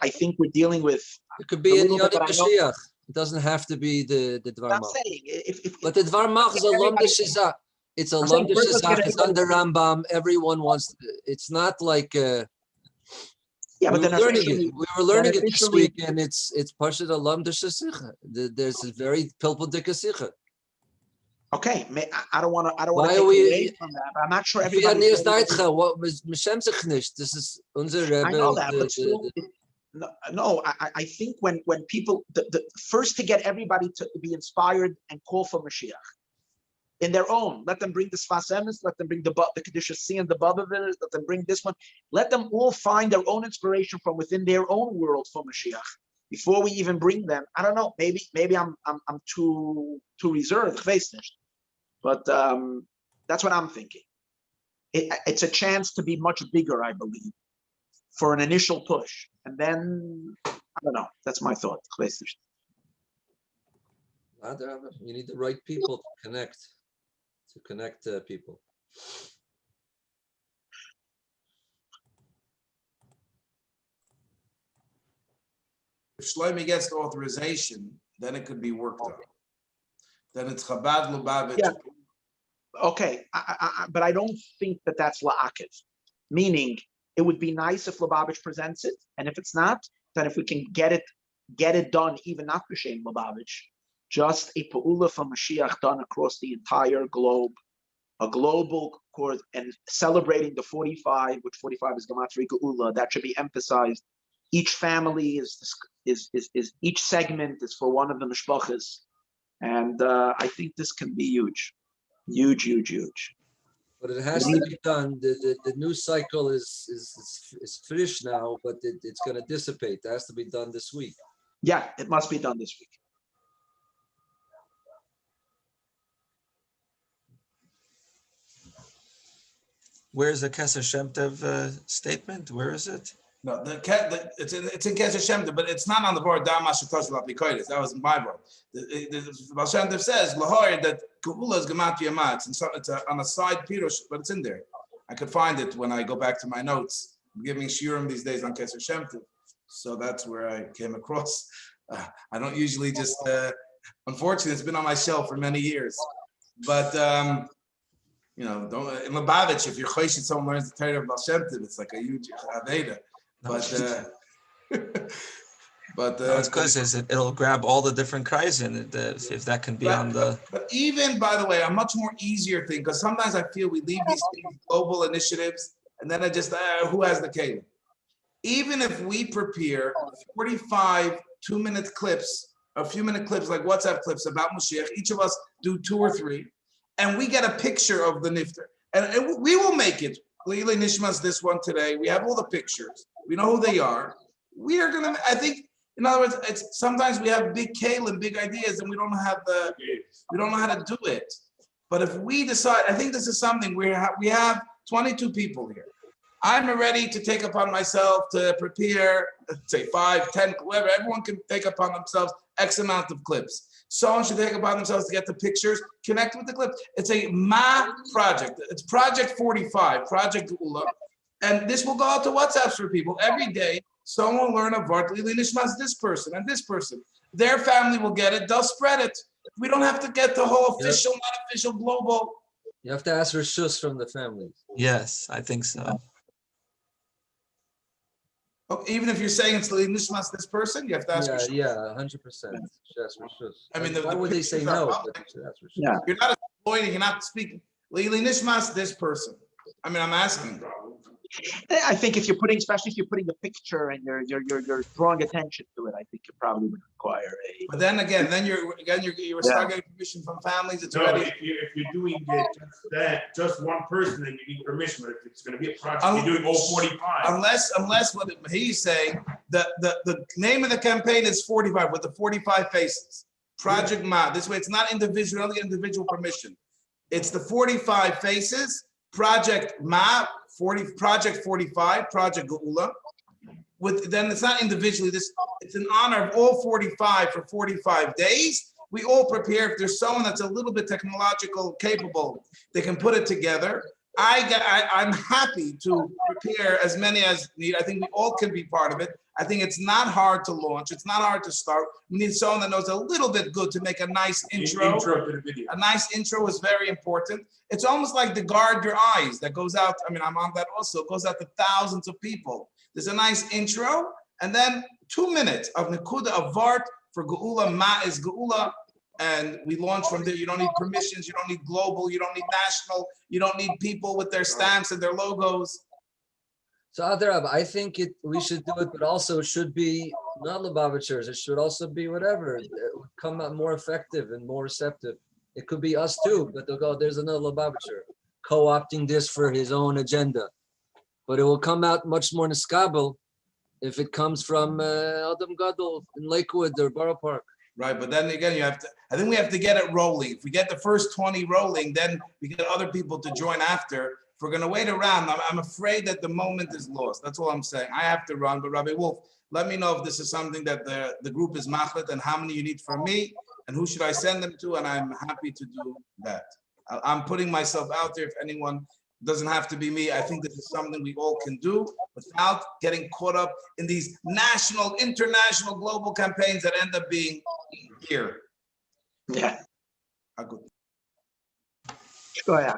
think we're dealing with. It could be in Yad Mashiach. It doesn't have to be the Dvar Malchus. But the Dvar Malchus is a Lamda Shizah. It's a Lamda Shizah. It's under Rambam. Everyone wants. It's not like. Yeah, but we were learning it this week, and it's Pashut a Lamda Shizah. There's a very pilpul Sikha. Okay, I don't want to take away from that. But I'm not sure everybody. What was This is unser Rebbe. I know that, but still, no. I think when people the first to get everybody to be inspired and call for Mashiach in their own. Let them bring the Sfas Emes, let them bring the Kedusha C and the Babavir, let them bring this one. Let them all find their own inspiration from within their own world for Mashiach. before we even bring them. I don't know. Maybe I'm too reserved. But that's what I'm thinking. It's a chance to be much bigger, I believe, for an initial push, and then I don't know. That's my thought. You need the right people to connect people. If Shlomi gets the authorization, then it could be worked on. Then it's Chabad Lubavitch. Yeah. Okay, but I don't think that that's la'akiv. Meaning, it would be nice if Lubavitch presents it, and if it's not, then if we can get it done, even not b'shem Lubavitch, just a pa'ula from Mashiach done across the entire globe, a global course, and celebrating the 45, which 45 is Gematria Geula. That should be emphasized. Each family is each segment is for one of the mishpachas, and I think this can be huge. Huge. But it has to be done. The news cycle is finished now, but it's going to dissipate. It has to be done this week. Yeah, it must be done this week. Where's the Keser Shem Tov statement? Where is it? No, it's in Keser Shem Tov, but it's not on the board. That was my board. The Baal Shem Tov says Lahore that Geula is Gematria Ma. It's on a side pirush, but it's in there. I could find it when I go back to my notes. I'm giving shiurim these days on Keser Shem Tov, so that's where I came across. I don't usually just. Unfortunately, it's been on my shelf for many years, but. In Lubavitch, if you're choshit, someone learns the Torah of Baal Shem Tov, it's like a huge aveda. But it's because it'll grab all the different kreisen, if that can be on the. But even, by the way, a much more easier thing, because sometimes I feel we leave these global initiatives, and then I just who has the Kelim? Even if we prepare 45 2-minute clips, a few minute clips like WhatsApp clips about Mashiach, each of us do 2 or 3. And we get a picture of the nifter, and we will make it. Leila Nishmas, this one today. We have all the pictures. We know who they are. We are gonna. I think, in other words, it's sometimes we have big kalim, big ideas, and we don't know how to do it. But if we decide, I think this is something we have 22 people here. I'm ready to take upon myself to prepare, say 5, 10, whatever. Everyone can take upon themselves X amount of clips. Someone should take upon themselves to get the pictures, connect with the clips. It's a Ma project. It's Project 45, Project Geula. And this will go out to WhatsApps for people. Every day, someone will learn a Vart Lili Nishmas, this person and this person. Their family will get it. They'll spread it. We don't have to get the whole official, not official, global. You have to ask for shus from the family. Yes, I think so. Even if you're saying it's Lili Nishmas, this person, you have to ask for shus. Yeah, 100%. I mean, why would they say no? Yeah. You're not exploiting, you're not speaking. Lili Nishmas, this person. I mean, I'm asking. I think especially if you're putting a picture and you're drawing attention to it, I think you probably would require a. But then again, you're start getting permission from families. It's already. If you're doing it just one person, then you need permission. But if it's going to be a project, you're doing all 45. Unless what he's saying, the name of the campaign is 45 with the 45 faces. Project Ma. This way, it's not individual permission. It's the 45 faces. Project Ma. Project 45, Project Geula. Then it's not individually. It's in honor of all 45 for 45 days. We all prepare. If there's someone that's a little bit technological capable, they can put it together. I'm happy to prepare as many as need. I think we all can be part of it. I think it's not hard to launch. It's not hard to start. We need someone that knows a little bit good to make a nice intro. Intro to the video. A nice intro is very important. It's almost like the Guard Your Eyes that goes out. I mean, I'm on that also. It goes out to thousands of people. There's a nice intro, and then 2 minutes of Nekuda of Vart for Geula. Ma is Geula. And we launch from there. You don't need permissions. You don't need global. You don't need national. You don't need people with their stamps and their logos. So Adarab, I think we should do it, but also it should be not Lubavitchers. It should also be whatever. It would come out more effective and more receptive. It could be us too, but they'll go, there's another Lubavitcher co-opting this for his own agenda. But it will come out much more niskabel if it comes from Adam Gadol in Lakewood or Borough Park. Right, but then again, I think we have to get it rolling. If we get the first 20 rolling, then we get other people to join after. If we're gonna wait around, I'm afraid that the moment is lost. That's all I'm saying. I have to run, but Rabbi Wolf, let me know if this is something that the group is machlet and how many you need from me and who should I send them to, and I'm happy to do that. I'm putting myself out there. If anyone, doesn't have to be me. I think this is something we all can do without getting caught up in these national, international, global campaigns that end up being here. Yeah. Good. Go ahead.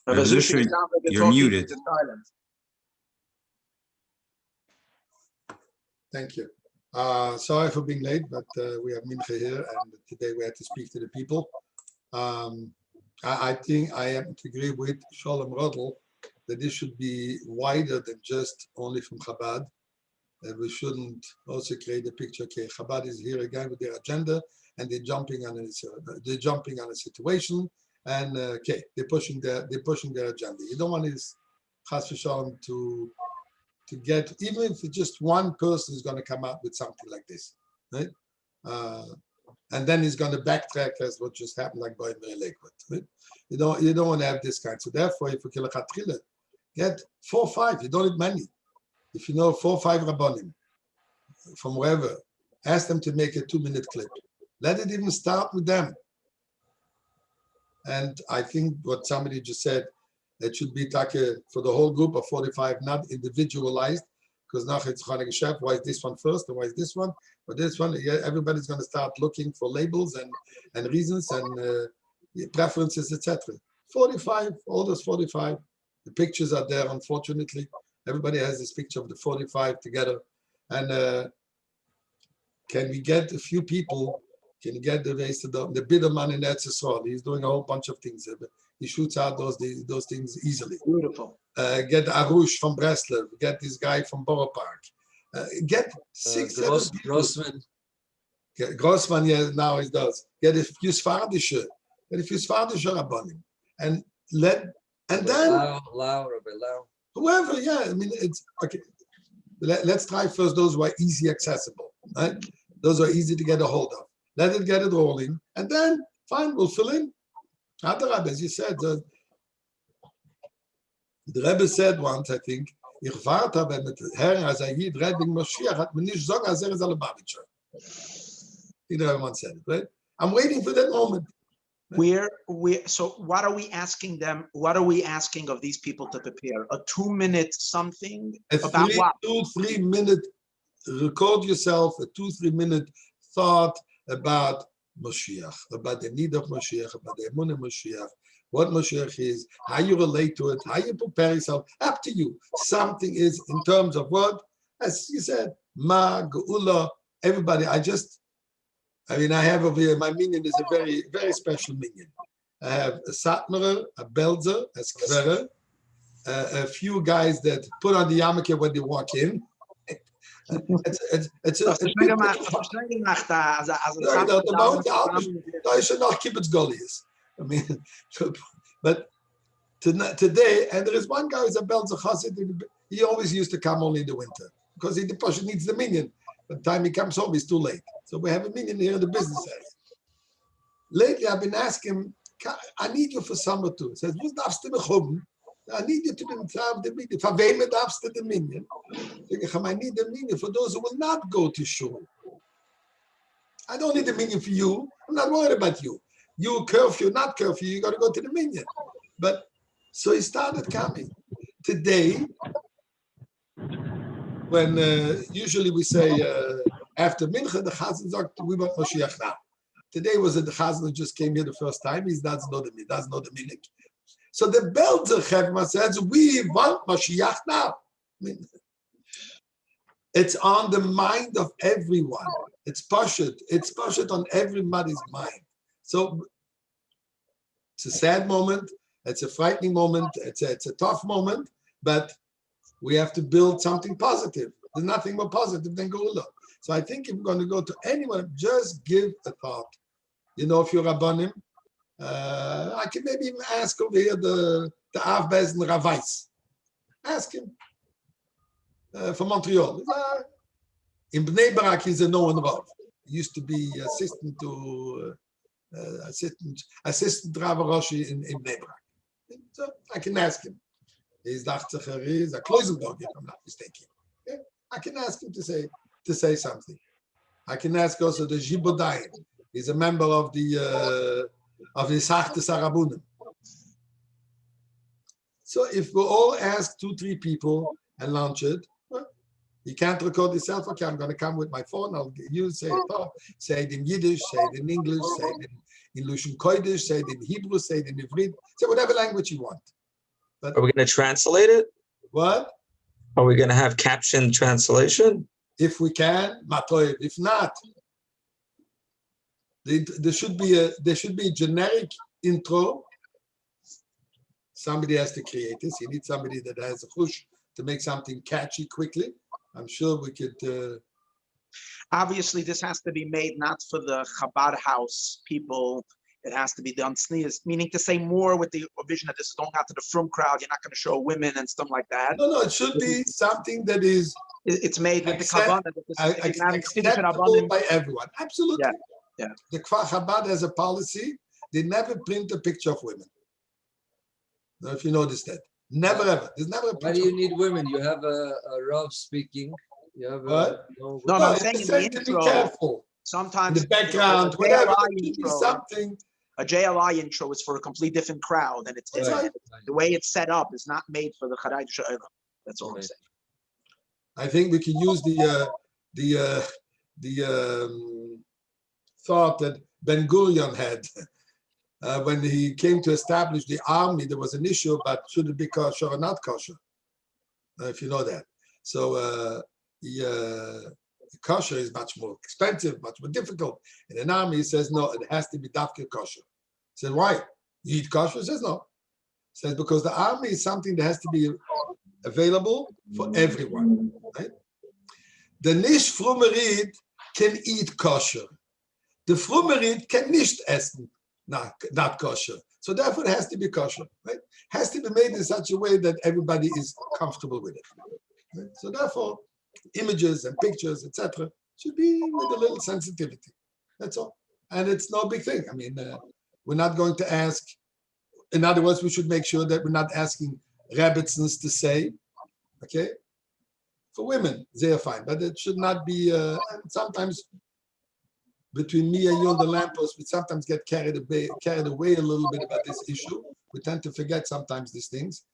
Yiddishe, you're muted. Thank you. Sorry for being late, but we have Mincha here, and today we had to speak to the people. I think I am to agree with Shalom Rodel that this should be wider than just only from Chabad. That we shouldn't also create a picture. Okay, Chabad is here again with their agenda, and they're jumping on a situation, and okay, they're pushing their agenda. You don't want this Chas v'Shalom to get, even if just one person is going to come out with something like this, right? And then he's going to backtrack as what just happened, like by Mary Lakewood. Right? You don't want to have this kind. So therefore, if you kill a chatchila, get 4 or 5. You don't need many. If you know 4 or 5 rabbanim from wherever, ask them to make a 2-minute clip. Let it even start with them. And I think what somebody just said, it should be for the whole group of 45, not individualized, because now it's Chef. Why is this one first, and why is this one? But this one, yeah, everybody's going to start looking for labels and reasons and preferences, etc. 45, all those 45. The pictures are there, unfortunately. Everybody has this picture of the 45 together. And can we get a few people? Can you get the Biderman in Eretz Yisrael? He's doing a whole bunch of things. He shoots out those things easily. Beautiful. Get Arush from Breslev. Get this guy from Borough Park. Get 6, 7 people. Grossman. Grossman, yeah, now he does. Get a few Svardische. Get a few Svardische Rabbanim. And then Lau, whoever, yeah. I mean, it's okay. Let's try first those who are easy accessible, right? Those are easy to get a hold of. Let it get it rolling, and then fine, we'll fill in. As you said, the Rebbe said once, I think, ich warte, wenn mit Herrn als Yid redding Mashiach, hat man nicht sagen, als is a Lubavitcher. You know, everyone said it, right? I'm waiting for that moment. So what are we asking them? What are we asking of these people to prepare? A 2-minute something about what? 2-3 minute, record yourself, a 2-3 minute thought about Mashiach, about the need of Mashiach, about the Emunah Mashiach, what Mashiach is, how you relate to it, how you prepare yourself, up to you. Something is in terms of what, as you said, Ma, Geula, everybody. I have over here, my minion is a very, very special minion. I have a Satmarer, a Belzer, a Skverer, a few guys that put on the yarmulke when they walk in. I should not keep its gullies. I mean, but today, and there is one guy who's a Belzer Chassid. He always used to come only in the winter because the person needs the minion. By the time he comes home, it's too late. So we have a minion here in the business area. Lately, I've been asking him, I need you for summer too. He says, I need you to be inside the minion. For whom darfst du the minion? I need the minion for those who will not go to shul. I don't need the minion for you. I'm not worried about you. You curfew, not curfew, you got to go to the minion. But so he started coming. Today, when usually we say after Mincha, the Chazan sagt, we want Mashiach now. Today was the Chazan who just came here the first time. He doesn't know the minhag. So the Belzer Chevma says, we want Mashiach now. I mean, it's on the mind of everyone. It's pashut. It's pashut on everybody's mind. So it's a sad moment. It's a frightening moment. It's a tough moment. But we have to build something positive. There's nothing more positive than Geula. So I think if we're going to go to anyone, just give a thought. You know, if you're Rabbanim, I can maybe even ask over here the the Avbezen Ravais. Ask him. From Montreal. In Bnei Brak, he's a known Rav. He used to be assistant to assistant Rav Roshi in Bnei Brak. So I can ask him. He's a Kloisenberg, if I'm not mistaken. Okay? I can ask him to say something. I can ask also the Jibodayin. He's a member of the Sachte Sarabunim. So if we all ask 2-3 people and launch it, well, you can't record yourself. Okay, I'm going to come with my phone. I'll say it in Yiddish, say it in English, say it in Lushan Kodesh, say it in Hebrew, say it in Ivrit, say whatever language you want. But are we going to translate it? What? Are we going to have captioned translation? If we can, matoyev. If not, there should be a generic intro. Somebody has to create this. You need somebody that has a push to make something catchy quickly. I'm sure we could. Obviously, this has to be made not for the Chabad house people. It has to be done sneers, meaning to say more with the vision that this is going out to the frum crowd. You're not going to show women and stuff like that. No, it should be something that is. It's made with the Kabbalah. Acceptable by everyone. Absolutely. Yeah. The Kfar Chabad has a policy. They never print a picture of women. Now, if you notice that. Never ever. There's never a picture. Why do you need women? You have a Rav speaking. You have what? No, I'm saying in the intro. Be careful. Sometimes in the background, whatever. Something. A JLI intro is for a completely different crowd, and it's the way it's set up is not made for the Chadai Sha'olam. That's all I'm saying. I think we can use the thought that Ben Gurion had when he came to establish the army. There was an issue about should it be kosher or not kosher, if you know that. So kosher is much more expensive, much more difficult. In an army, he says no, it has to be dafke kosher. He said, why? You eat kosher? He says no. He says because the army is something that has to be available for everyone. Right? The nish frumerid can eat kosher. The frumerid can nicht essen, not kosher. So therefore, it has to be kosher. Right? Has to be made in such a way that everybody is comfortable with it. Right? So therefore, images and pictures, etc., should be with a little sensitivity. That's all. And it's no big thing. I mean, we're not going to ask. In other words, we should make sure that we're not asking Rebbitzins to say, okay? For women, they're fine, but it should not be. Sometimes between me and you and the lamppost, we sometimes get carried away a little bit about this issue. We tend to forget sometimes these things.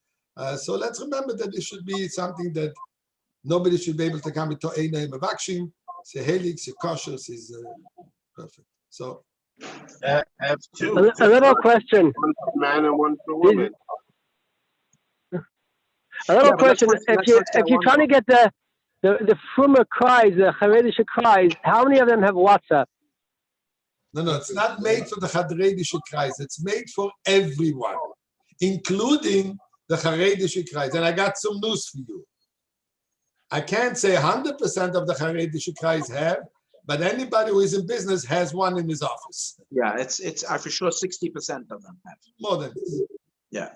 So let's remember that it should be something that nobody should be able to come into a name of action. Say helix, say kosher, is perfect. So have two. A little question. One for man and one for woman. A little question. If you're trying to get the Frumer cries, the Haredische cries, how many of them have WhatsApp? No, it's not made for the Haredische cries. It's made for everyone, including the Haredische cries. And I got some news for you. I can't say 100% of the Haredische cries have, but anybody who is in business has one in his office. Yeah, it's for sure 60% of them have. More than this. Yeah.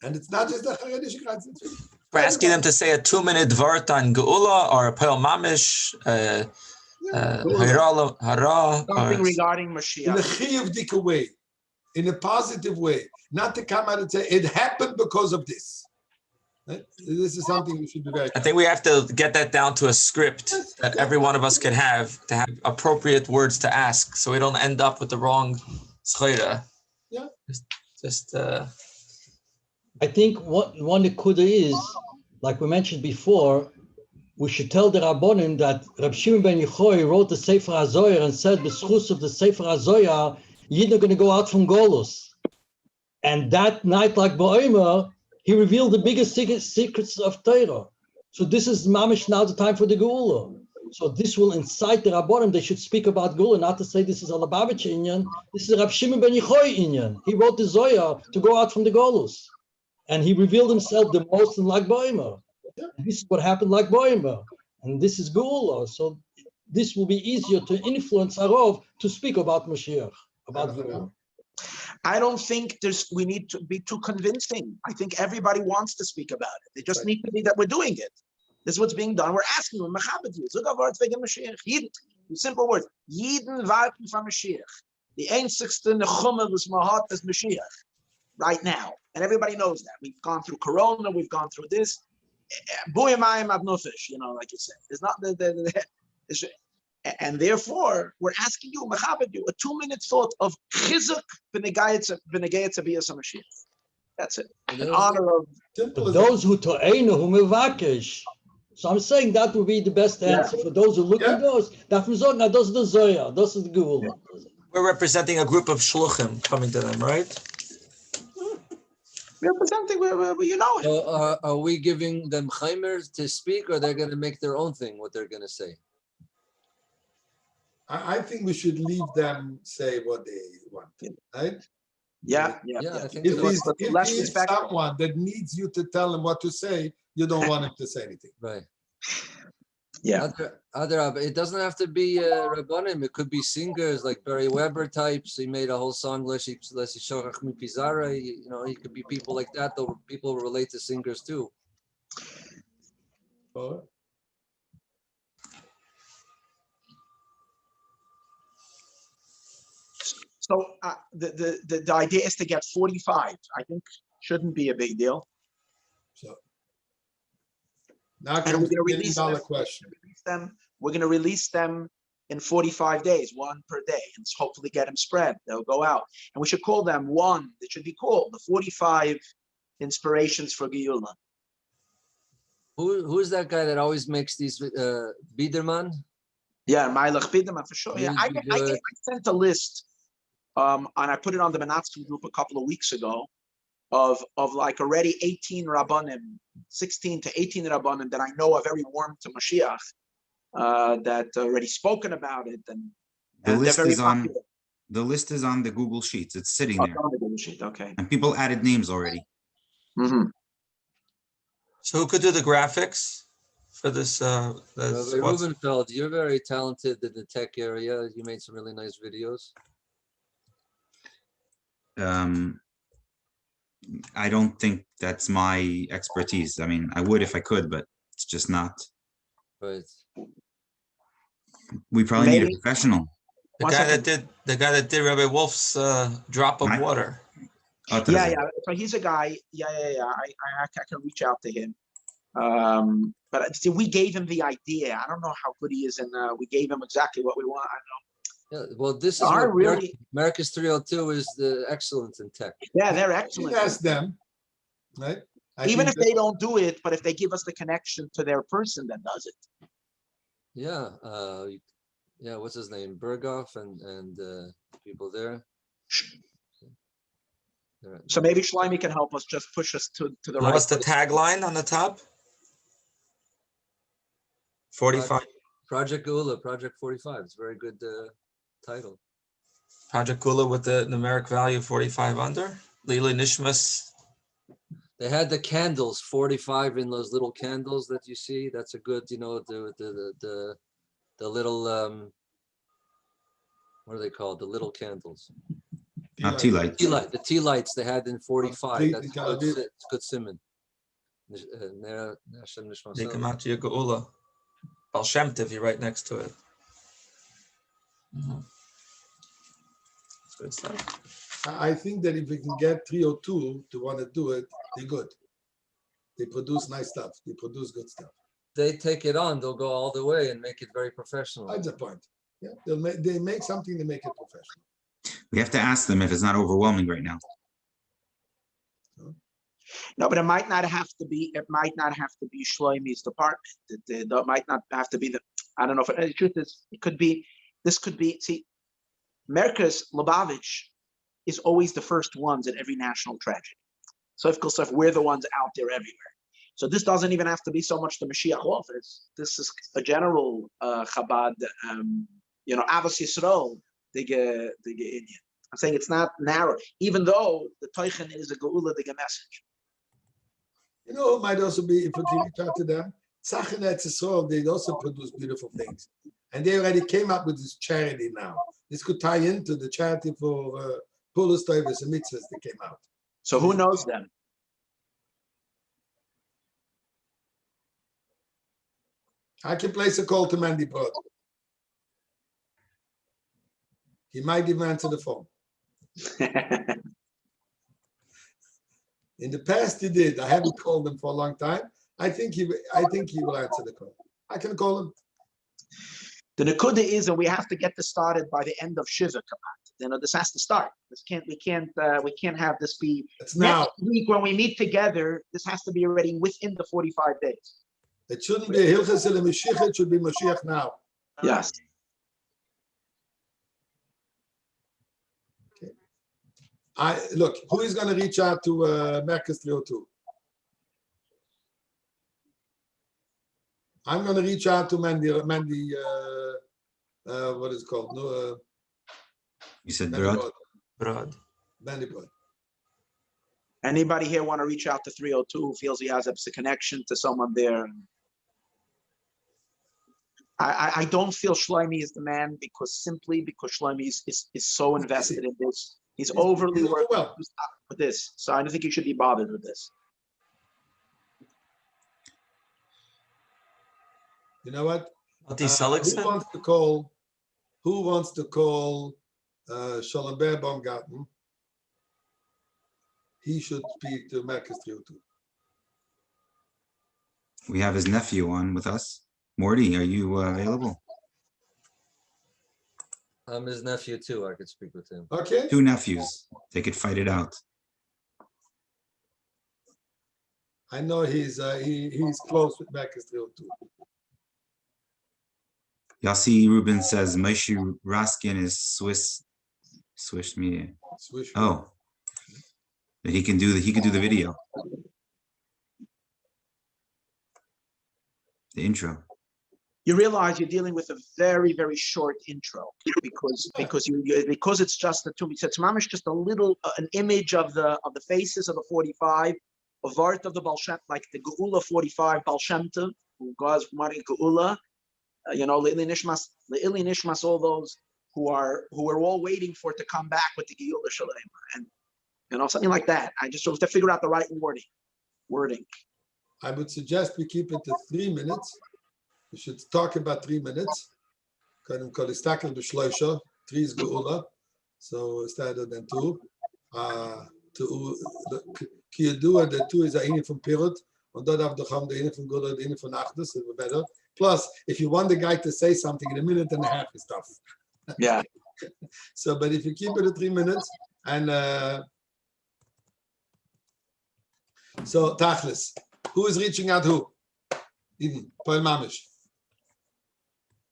And it's not just the Haredische cries. We're asking them to say a 2-minute vart on Geula or a Pel Mamish, Hara. Something regarding Mashiach. In a chiyuvdik way, in a positive way, not to come out and say it happened because of this. Right? This is something we should be very careful. I think we have to get that down to a script that every one of us could have to have appropriate words to ask, so we don't end up with the wrong schleira. Yeah. Just. I think one nekuda is, like we mentioned before, we should tell the Rabbonim that Reb Shimon ben Yochai wrote the Sefer HaZoyer and said, "B'schus of the Sefer HaZoyer, Yidden are going to go out from Golus." And that night, like Ba'omer, he revealed the biggest secrets of Torah. So this is mamish now the time for the Geula. So this will incite the Rabbonim. They should speak about Geula, not to say this is a Lubavitch Inyan. This is Reb Shimon ben Yochai Inyan. He wrote the Zohar to go out from the Golus. And he revealed himself the most in Lag Ba'omer. And this is what happened Lag Ba'omer. And this is Geula. So this will be easier to influence Arov to speak about Mashiach, about Geula. I don't think we need to be too convincing. I think everybody wants to speak about it. They just need to be that we're doing it. This is what's being done. We're asking them, simple words. Yidden warten from Mashiach. The einzigste Nechumah was Mahat is Mashiach right now. And everybody knows that. We've gone through Corona, we've gone through this. Buyamayim abnufish, like you said. It's not and therefore, we're asking you, Mechabed you, a 2-minute thought of Chizuk b'negayetz b'yas HaMashiach. That's it. In honor of those who to'enu, who mevakesh. So I'm saying that would be the best answer for those who look at those. That was not those are the Zoya, those are the Geula. We're representing a group of shluchim coming to them, right? Representing, So are we giving them chaimers to speak, or they're going to make their own thing, what they're going to say? I think we should leave them say what they want, right? Yeah. I think If he's someone that needs you to tell him what to say, you don't want him to say anything. Right. Yeah. It doesn't have to be Rabbanim. It could be singers like Barry Weber types. He made a whole song, Leshi Shochach Mi Pizarra. He could be people like that, though people relate to singers too. Oh. So the idea is to get 45. I think shouldn't be a big deal. So now and comes we're the going to $1 question. We're going to release them in 45 days, one per day, and hopefully get them spread. They'll go out, and we should call them one. It should be called the 45 inspirations for Geula. Who's that guy that always makes these Biederman? Yeah, Mailach Biederman for sure. Yeah, I sent a list. And I put it on the Minatzchim group a couple of weeks ago of like already 18 Rabbanim, 16 to 18 Rabbanim that I know are very warm to Mashiach, that already spoken about it. And the list is popular. The list is on the Google Sheets. It's sitting there. On the Google Sheet, okay. And people added names already. Mm-hmm. So who could do the graphics for this? Rubenfeld, you're very talented in the tech area. You made some really nice videos. I don't think that's my expertise. I mean, I would if I could, but it's just not. Right. We probably need a professional. The guy that did Rabbi Wolf's drop of water. Yeah. So he's a guy. Yeah. I can reach out to him. But see, we gave him the idea. I don't know how good he is, and we gave him exactly what we want. I know. Yeah, well, this is what America's 302 is the excellence in tech. Yeah, they're excellent. Ask them, right? Even if they don't do it, but if they give us the connection to their person that does it. Yeah, what's his name? Berghoff and people there. So maybe Shlomi can help us, just push us to the right. What's the tagline on the top? 45. Project Geula, Project 45. It's a very good title. Project Geula with the numeric value 45 under. Lila Nishmas. They had the candles, 45 in those little candles that you see. That's a good, the little what are they called? The little candles. Tea lights. The tea lights they had in 45. That's good simon. Geula. Baal Shem Tov, you're right next to it. Good stuff. I think that if we can get 302 to want to do it, they're good. They produce nice stuff. They produce good stuff. They take it on. They'll go all the way and make it very professional. That's the point. Yeah, they make something to make it professional. We have to ask them if it's not overwhelming right now. No, but it might not have to be. It might not have to be Shlomi's department. It might not have to be the. I don't know. If the truth is, it could be. This could be. See, Merkez Lubavitch is always the first ones at every national tragedy. So of course, we're the ones out there everywhere. So this doesn't even have to be so much the Mashiach office. This is a general Chabad. Avos Yisrael, the Indian. I'm saying it's not narrow, even though the Teichen is a Geula, the message. It might also be, if we can reach out to them, Tzach and Eretz Yisrael, they also produce beautiful things. And they already came up with this charity now. This could tie into the charity for Pullus Toivus and Mitzvahs that came out. So who knows them? I can place a call to Mandy Brod. He might even answer the phone. In the past, he did. I haven't called him for a long time. I think he will answer the call. I can call him. The Nakuda is that we have to get this started by the end of Shiva Kamat. You know, this has to start. We can't have this be It's now. next week when we meet together. This has to be already within the 45 days. It shouldn't be Hilchas el Mashiach. It should be Mashiach now. Yes. Look, who is going to reach out to Merkez 302? I'm going to reach out to Mandy. What is it called? No, You said Mandy Brod? Brod. Mandy Brod. Anybody here want to reach out to 302 who feels he has a connection to someone there? I don't feel Shlomi is the man because Shlomi is so invested in this. He's overly worked with this. So I don't think he should be bothered with this. You know what? Who wants to call Shalom Ber Baumgarten? He should speak to Merkez 302. We have his nephew on with us. Morty, are you available? I'm his nephew too. I could speak with him. Okay. 2 nephews. They could fight it out. I know he's close with Merkez 302. Yossi Rubin says Moshe Raskin is Swiss media. Swiss. Oh, that he can do the video, the intro. You realize you're dealing with a very, very short intro because it's just the 2 minutes. It's mamish just a little an image of the faces of the 45, a vart of the Baal Shem, like the Geula 45 Baal Shem Tov, who goes Mari Geula. You know, Le'ili Nishmas, all those who are all waiting for it to come back with the Geula Shalem, and you know, something like that. I just have to figure out the right wording. I would suggest we keep it to 3 minutes. We should talk about 3 minutes. Können kolistakel b'shloisha, 3 is Geula, so instead than 2. Kiyadua, the 2 is a inyan from Pirut, and dort have the inyan from Geula, the inyan from Achdus, it would be better. Plus, if you want the guy to say something in a minute and a half is tough. Yeah. So, but if you keep it at 3 minutes, and so Tachlis, who is reaching out who? Even Paul Mamish.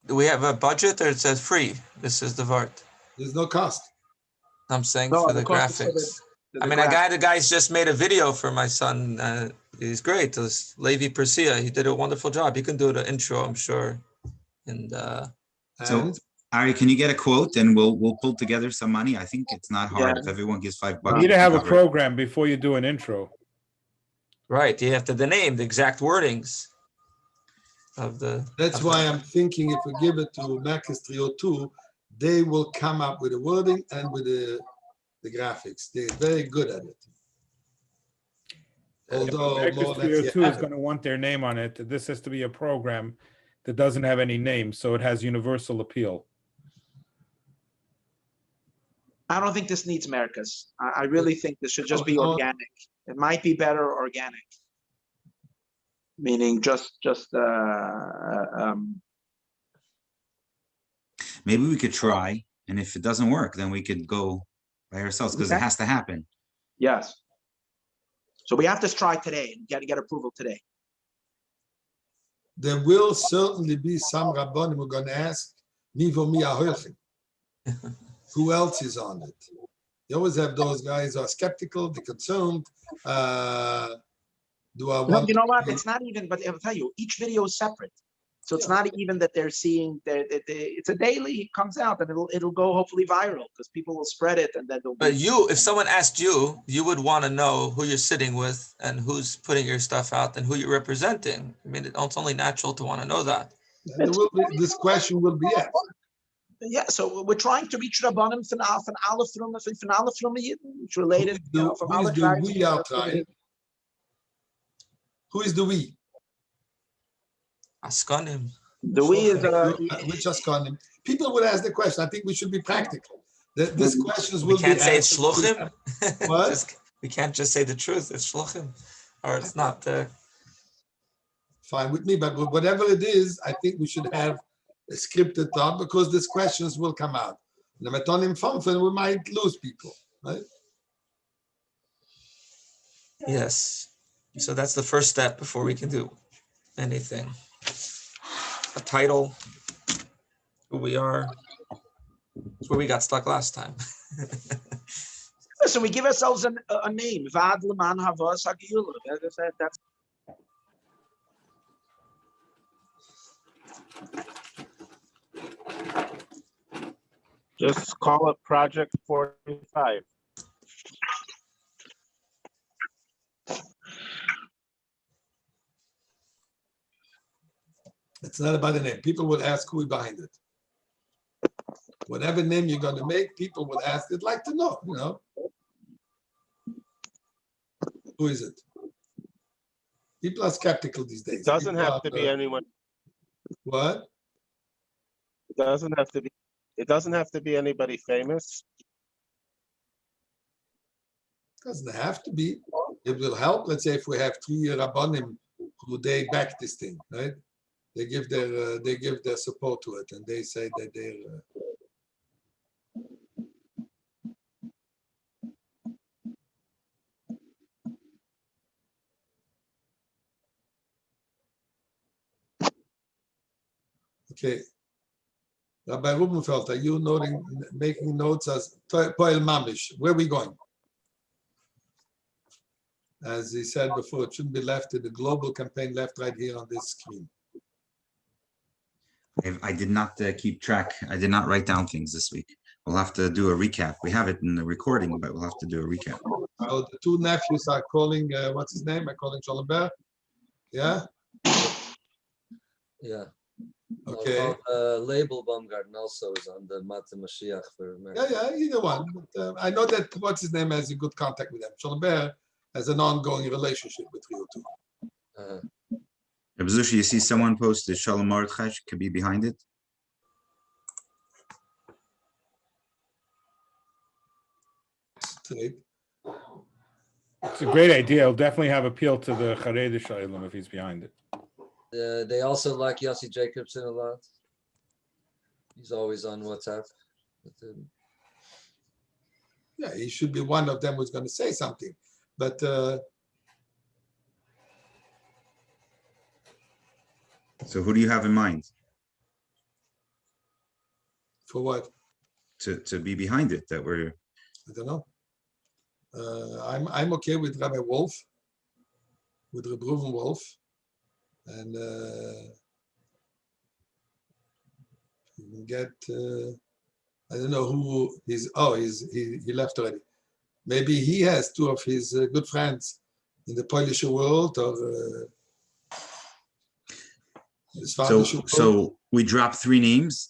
Do we have a budget or it says free? This is the vart. There's no cost. I'm saying No, for the the cost is for graphics. the I mean, the guy's just made a video for my son. He's great. This Levi Persia. He did a wonderful job. He can do the intro, I'm sure. And so, Ari, can you get a quote and we'll pull together some money? I think it's not hard if everyone gives $5. You need to have a program before you do an intro. Right, you have to the exact wordings of the. That's why I'm thinking if we give it to Merkez 302, they will come up with the wording and with the graphics. They're very good at it. Although more or less, 302 is going to want their name on it. This has to be a program that doesn't have any name, so it has universal appeal. I don't think this needs Merkez. I really think this should just be organic. It might be better organic, meaning maybe we could try, and if it doesn't work, then we could go by ourselves because it has to happen. Yes. So we have to try today and get approval today. There will certainly be some Rabbanim who are going to ask, who else is on it? You always have those guys who are skeptical, they're concerned. Do I want you know what? It's not even, but I'll tell you, each video is separate. So it's not even that they're seeing that it's a daily, it comes out and it'll go hopefully viral because people will spread it and then they'll. But if someone asked you, you would want to know who you're sitting with and who's putting your stuff out and who you're representing. I mean, it's only natural to want to know that. This question will be asked. Yeah, so we're trying to reach Rabbanim from Aleph from Yidden, which related, from Who is Aleph. the we are trying? Who is the we? Askanim. The we is which Askanim? People would ask the question. I think we should be practical. This questions We will can't be say it's answered. shluchim. What? We can't just say the truth. It's shluchim, or it's not. Fine with me, but whatever it is, I think we should have a scripted thought because these questions will come out. The metonim famfen, we might lose people, right? Yes. So that's the first step before we can do anything. A title, who we are. That's where we got stuck last time. So we give ourselves a name. Vad leman havas hageula. That's Just call it Project 45. It's not about the name. People would ask who is behind it. Whatever name you're going to make, people would ask. They'd like to know, Who is it? People are skeptical these days. It doesn't have to be anyone. What? It doesn't have to be. It doesn't have to be anybody famous. Doesn't have to be. It will help. Let's say if we have 3 Rabbanim who they back this thing, right? They give their support to it, and they say that they're. Okay. Rabbi Rubenfeld, are you making notes as Poel Mamish? Where are we going? As he said before, it shouldn't be left in the global campaign left right here on this screen. I did not keep track. I did not write down things this week. We'll have to do a recap. We have it in the recording, but we'll have to do a recap. So the 2 nephews are calling, what's his name? I'm calling Schollenberg. Yeah? Yeah. Okay. Label Baumgarten also is on the Mata Mashiach for Yeah, either one. But, I know that what's his name has a good contact with them. Schollenberg has an ongoing relationship with Rio too. Abzushi, you see someone posted Shalom Mordechai could be behind it. It's a great idea. It'll definitely have appeal to the Haredi Shalom if he's behind it. They also like Yossi Jacobson a lot. He's always on WhatsApp. Yeah, he should be one of them who's going to say something. But so who do you have in mind? For what? To be behind it, that we're. I don't know. I'm okay with Rabbi Wolf, with Reb Reuven Wolf, and you can get. I don't know who he's. Oh, he left already. Maybe he has 2 of his good friends in the Polish world, or So we dropped 3 names.